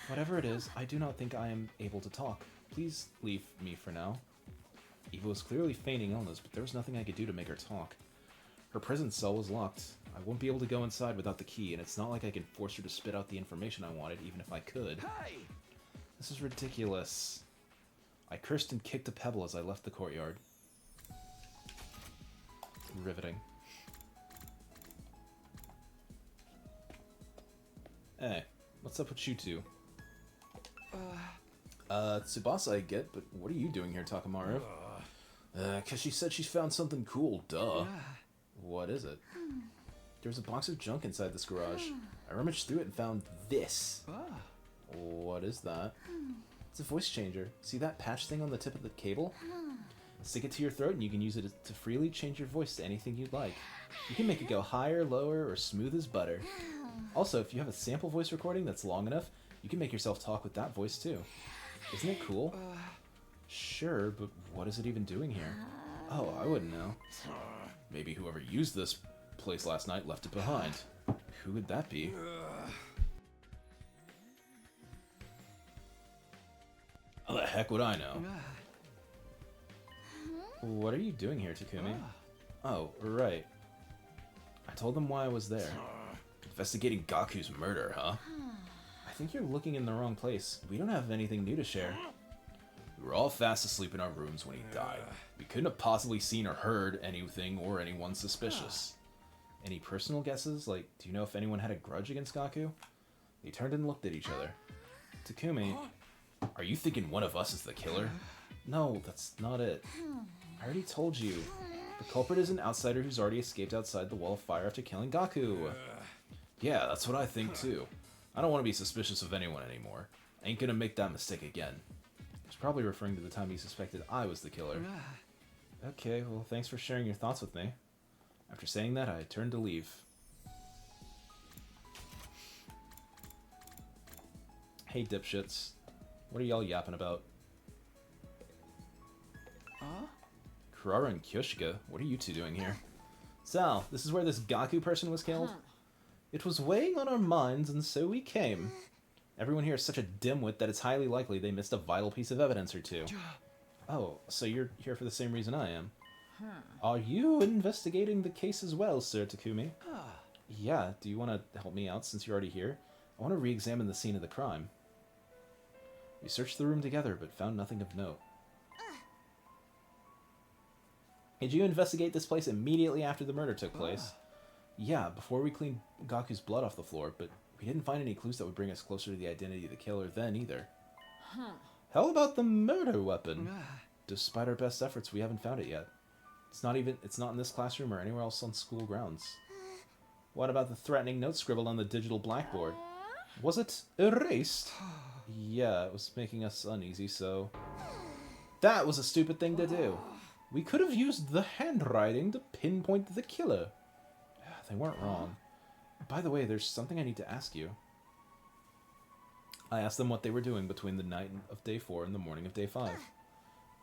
Whatever it is, I do not think I am able to talk. Please leave me for now. Eva was clearly feigning illness, but there was nothing I could do to make her talk. Her prison cell was locked. I won't be able to go inside without the key, and it's not like I can force her to spit out the information I wanted, even if I could. Hey! This is ridiculous. I cursed and kicked a pebble as I left the courtyard. Riveting. Hey, what's up with you two? Tsubasa I get, but what are you doing here, Takamaru? Cause she said she's found something cool, duh. What is it? There's a box of junk inside this garage. I rummaged through it and found this. What is that? It's a voice changer. See that patch thing on the tip of the cable? Stick it to your throat and you can use it to freely change your voice to anything you'd like. You can make it go higher, lower, or smooth as butter. Also, if you have a sample voice recording that's long enough, you can make yourself talk with that voice too. Isn't it cool? Sure, but what is it even doing here? Oh, I wouldn't know. Maybe whoever used this place last night left it behind. Who would that be? How the heck would I know? What are you doing here, Takumi? Oh, right. I told them why I was there. Investigating Gaku's murder, huh? I think you're looking in the wrong place. We don't have anything new to share. We were all fast asleep in our rooms when he died. We couldn't have possibly seen or heard anything or anyone suspicious. Any personal guesses? Like, do you know if anyone had a grudge against Gaku? They turned and looked at each other. Takumi, are you thinking one of us is the killer? No, that's not it. I already told you. The culprit is an outsider who's already escaped outside the wall of fire after killing Gaku. Yeah, that's what I think too. I don't want to be suspicious of anyone anymore. I ain't gonna make that mistake again. He's probably referring to the time he suspected I was the killer. Okay, well thanks for sharing your thoughts with me. After saying that, I turned to leave. Hey dipshits. What are y'all yapping about? Kurara and Kyoshika, what are you two doing here? Sal, this is where this Gaku person was killed? It was weighing on our minds, and so we came. Everyone here is such a dimwit that it's highly likely they missed a vital piece of evidence or two. Oh, so you're here for the same reason I am. Are you investigating the case as well, Sir Takumi? Yeah, do you want to help me out since you're already here? I want to re-examine the scene of the crime. We searched the room together, but found nothing of note. Did you investigate this place immediately after the murder took place? Yeah, before we cleaned Gaku's blood off the floor, but we didn't find any clues that would bring us closer to the identity of the killer then either. How about the murder weapon? Despite our best efforts, we haven't found it yet. It's not in this classroom or anywhere else on school grounds. What about the threatening note scribbled on the digital blackboard? Was it erased? Yeah, it was making us uneasy, so... That was a stupid thing to do. We could have used the handwriting to pinpoint the killer. They weren't wrong. By the way, there's something I need to ask you. I asked them what they were doing between the night of day 4 and the morning of day 5.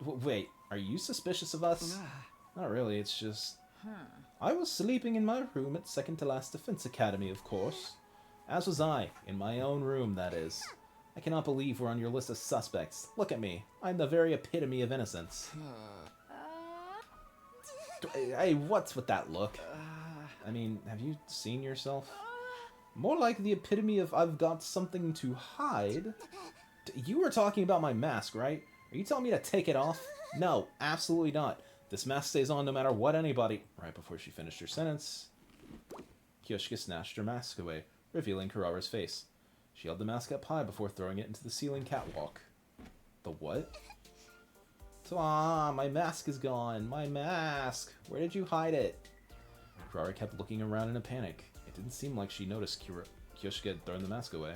Wait, are you suspicious of us? Not really, it's just... I was sleeping in my room at second to last Defense Academy, of course. As was I, in my own room, that is. I cannot believe we're on your list of suspects. Look at me. I'm the very epitome of innocence. Hey, what's with that look? I mean, have you seen yourself? More like the epitome of I've got something to hide. You were talking about my mask, right? Are you telling me to take it off? No, absolutely not. This mask stays on no matter what anybody... Right before she finished her sentence, Kyoshika snatched her mask away, revealing Kurara's face. She held the mask up high before throwing it into the ceiling catwalk. The what? So, my mask is gone. My mask. Where did you hide it? Kurara kept looking around in a panic. It didn't seem like she noticed Kyoshika had thrown the mask away.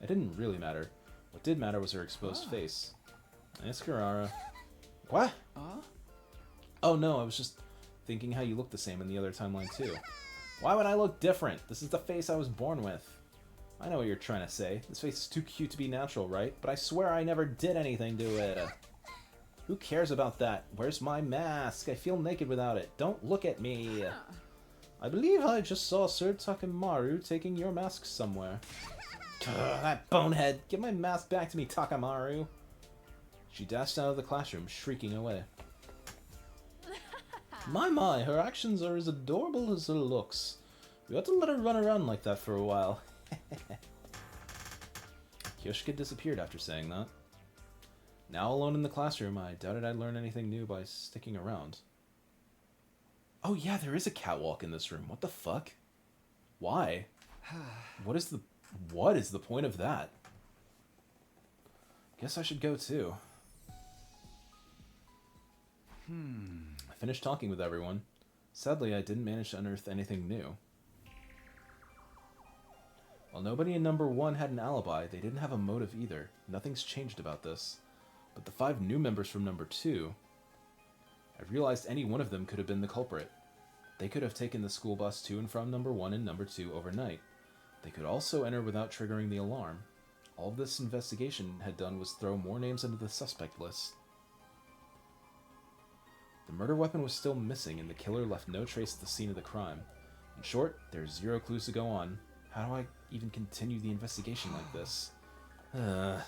It didn't really matter. What did matter was her exposed face. Nice, Kurara. What? Oh no, I was just thinking how you look the same in the other timeline too. Why would I look different? This is the face I was born with. I know what you're trying to say. This face is too cute to be natural, right? But I swear I never did anything to it. Who cares about that? Where's my mask? I feel naked without it. Don't look at me. I believe I just saw Sir Takamaru taking your mask somewhere. That bonehead! Give my mask back to me, Takamaru! She dashed out of the classroom, shrieking away. My, her actions are as adorable as her looks. We ought to let her run around like that for a while. Kyoshika disappeared after saying that. Now alone in the classroom, I doubted I'd learn anything new by sticking around. Oh yeah, there is a catwalk in this room. What the fuck? Why? What is the point of that? Guess I should go too. I finished talking with everyone. Sadly, I didn't manage to unearth anything new. While nobody in number 1 had an alibi, they didn't have a motive either. Nothing's changed about this. But the 5 new members from number 2, I realized any one of them could have been the culprit. They could have taken the school bus to and from number 1 and number 2 overnight. They could also enter without triggering the alarm. All this investigation had done was throw more names into the suspect list. The murder weapon was still missing, and the killer left no trace at the scene of the crime. In short, there's 0 clues to go on. How do I even continue the investigation like this? I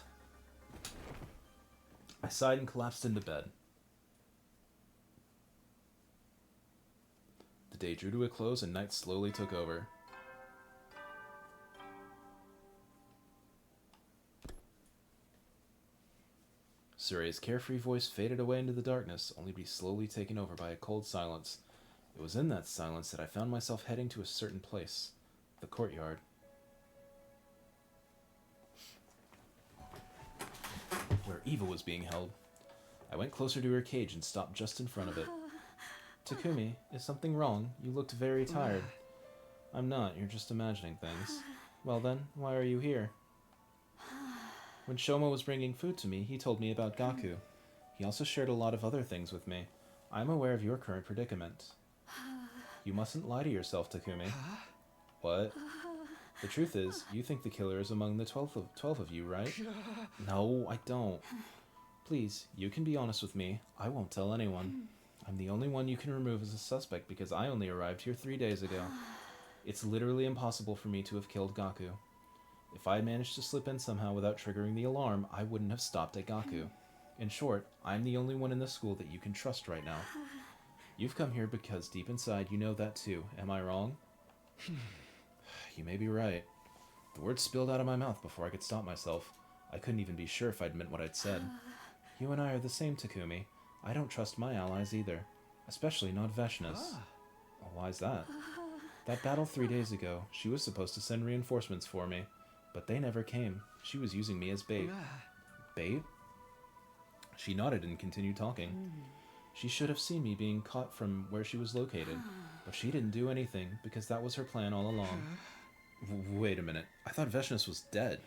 sighed and collapsed into bed. The day drew to a close and night slowly took over. Sure's carefree voice faded away into the darkness, only to be slowly taken over by a cold silence. It was in that silence that I found myself heading to a certain place. The courtyard. Where Eva was being held. I went closer to her cage and stopped just in front of it. Takumi, is something wrong? You looked very tired. I'm not, you're just imagining things. Well then, why are you here? When Shoma was bringing food to me, he told me about Gaku. He also shared a lot of other things with me. I'm aware of your current predicament. You mustn't lie to yourself, Takumi. What? The truth is, you think the killer is among the 12 of you, right? No, I don't. Please, you can be honest with me. I won't tell anyone. I'm the only one you can remove as a suspect because I only arrived here 3 days ago. It's literally impossible for me to have killed Gaku. If I had managed to slip in somehow without triggering the alarm, I wouldn't have stopped at Gaku. In short, I'm the only one in the school that you can trust right now. You've come here because deep inside you know that too. Am I wrong? You may be right. The words spilled out of my mouth before I could stop myself. I couldn't even be sure if I'd meant what I'd said. You and I are the same, Takumi. I don't trust my allies either. Especially not Veshna's. Well, why's that? That battle 3 days ago, she was supposed to send reinforcements for me. But they never came. She was using me as bait. Bait? She nodded and continued talking. She should have seen me being caught from where she was located. But she didn't do anything, because that was her plan all along. Wait a minute. I thought Veshna's was dead.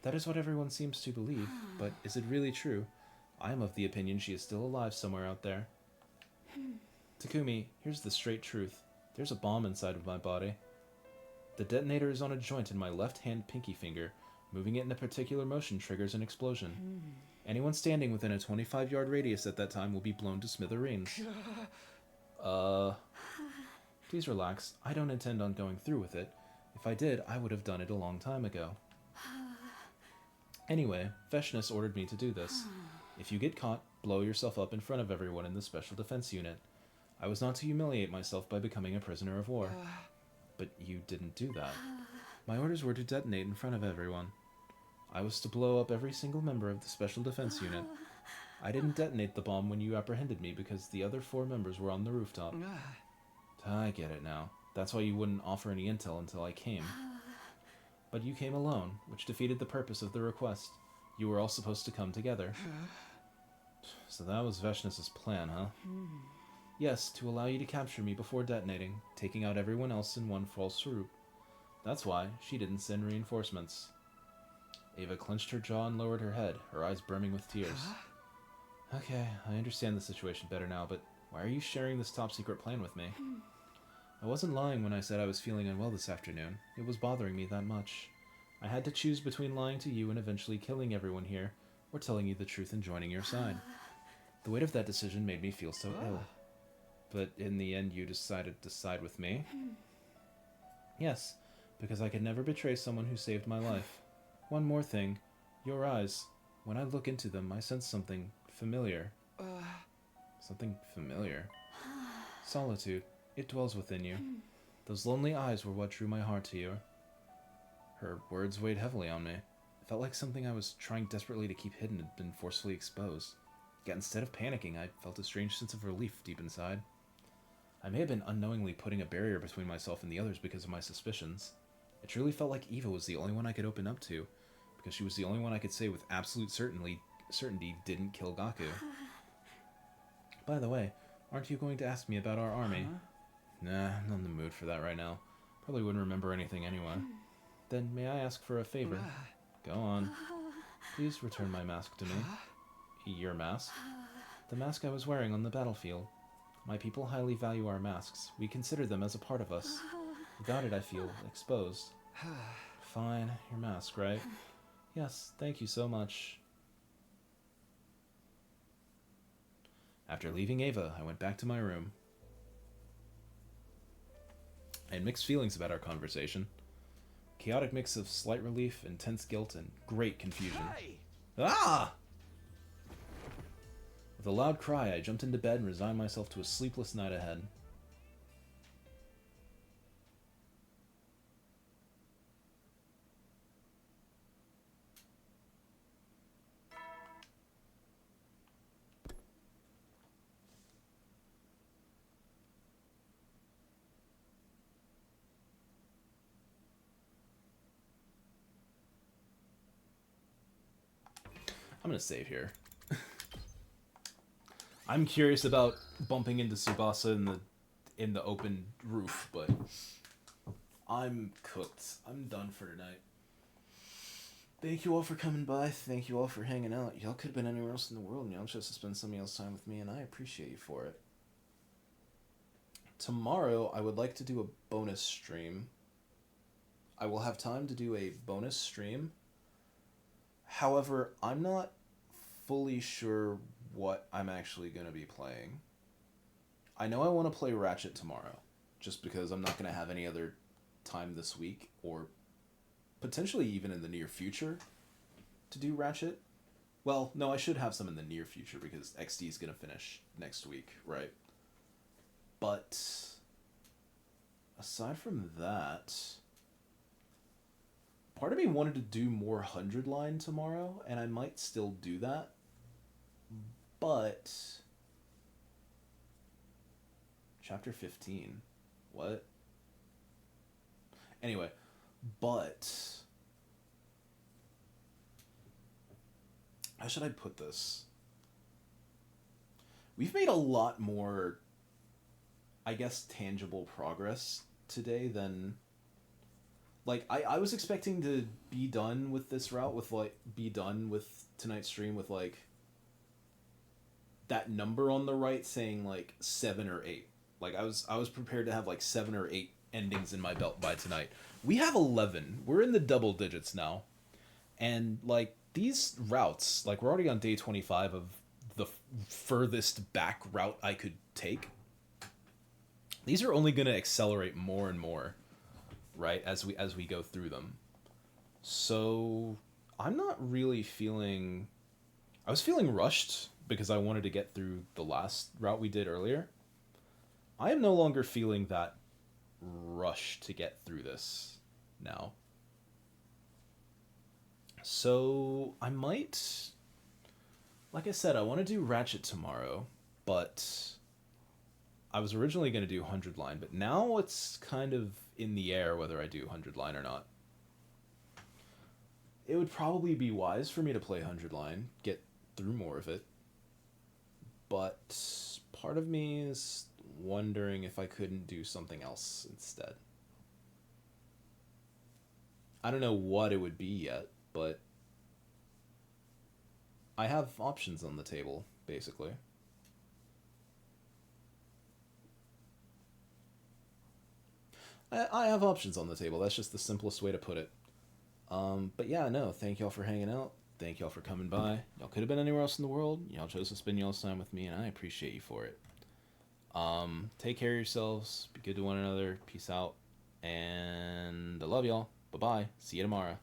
That is what everyone seems to believe. But is it really true? I am of the opinion she is still alive somewhere out there. Takumi, here's the straight truth. There's a bomb inside of my body. The detonator is on a joint in my left hand pinky finger. Moving it in a particular motion triggers an explosion. Anyone standing within a 25-yard radius at that time will be blown to smithereens. Please relax. I don't intend on going through with it. If I did, I would have done it a long time ago. Anyway, Veshna's ordered me to do this. If you get caught, blow yourself up in front of everyone in the Special Defense Unit. I was not to humiliate myself by becoming a prisoner of war. But you didn't do that. My orders were to detonate in front of everyone. I was to blow up every single member of the Special Defense Unit. I didn't detonate the bomb when you apprehended me because the other 4 members were on the rooftop. I get it now. That's why you wouldn't offer any intel until I came. But you came alone, which defeated the purpose of the request. You were all supposed to come together. So that was Veshness's plan, huh? Yes, to allow you to capture me before detonating, taking out everyone else in one false swoop. That's why she didn't send reinforcements. Ava clenched her jaw and lowered her head, her eyes brimming with tears. Okay, I understand the situation better now, but why are you sharing this top-secret plan with me? I wasn't lying when I said I was feeling unwell this afternoon. It was bothering me that much. I had to choose between lying to you and eventually killing everyone here, or telling you the truth and joining your side. The weight of that decision made me feel so ill. But in the end, you decided to side with me? Yes, because I could never betray someone who saved my life. One more thing. Your eyes. When I look into them, I sense something familiar. Something familiar? Solitude. It dwells within you. Those lonely eyes were what drew my heart to you. Her words weighed heavily on me. It felt like something I was trying desperately to keep hidden had been forcefully exposed. Yet instead of panicking, I felt a strange sense of relief deep inside. I may have been unknowingly putting a barrier between myself and the others because of my suspicions. It truly felt like Eva was the only one I could open up to, because she was the only one I could say with absolute certainty didn't kill Gaku. By the way, aren't you going to ask me about our army? Nah, I'm not in the mood for that right now. Probably wouldn't remember anything anyway. Then may I ask for a favor? Go on. Please return my mask to me. Your mask? The mask I was wearing on the battlefield. My people highly value our masks. We consider them as a part of us. Without it, I feel exposed. Fine, your mask, right? Yes, thank you so much. After leaving Ava, I went back to my room. I had mixed feelings about our conversation. Chaotic mix of slight relief, intense guilt, and great confusion. Hey! Ah! With a loud cry, I jumped into bed and resigned myself to a sleepless night ahead. I'm gonna save here. I'm curious about bumping into Tsubasa in the open roof, but I'm cooked. I'm done for tonight. Thank you all for coming by. Thank you all for hanging out. Y'all could have been anywhere else in the world, and y'all chose to spend some of y'all's time with me, and I appreciate you for it. Tomorrow, I would like to do a bonus stream. I will have time to do a bonus stream. However, I'm not fully sure what I'm actually going to be playing. I know I want to play Ratchet tomorrow, just because I'm not going to have any other time this week, or potentially even in the near future, to do Ratchet. Well, no, I should have some in the near future, because XD is going to finish next week, right? But aside from that, part of me wanted to do more 100 line tomorrow, and I might still do that. But chapter 15. What? Anyway, but how should I put this? We've made a lot more, I guess, tangible progress today than... Like, I was expecting to be done with this route, be done with tonight's stream with, like, that number on the right saying, like, 7 or 8. Like, I was prepared to have, like, 7 or 8 endings in my belt by tonight. We have 11. We're in the double digits now. And, like, these routes, like, we're already on day 25 of the furthest back route I could take. These are only going to accelerate more and more, right, as we go through them. So I'm not really feeling... I was feeling rushed because I wanted to get through the last route we did earlier. I am no longer feeling that rush to get through this now. So I might... Like I said, I want to do Ratchet tomorrow, but I was originally going to do 100 line, but now it's kind of in the air whether I do 100 line or not. it would probably be wise for me to play 100 line, get through more of it. But part of me is wondering if I couldn't do something else instead. I don't know what it would be yet, but I have options on the table, basically. I have options on the table. That's just the simplest way to put it. But yeah, no, thank y'all for hanging out. Thank y'all for coming by. Y'all could have been anywhere else in the world. Y'all chose to spend y'all's time with me, and I appreciate you for it. Take care of yourselves. Be good to one another. Peace out. And I love y'all. Bye-bye. See you tomorrow.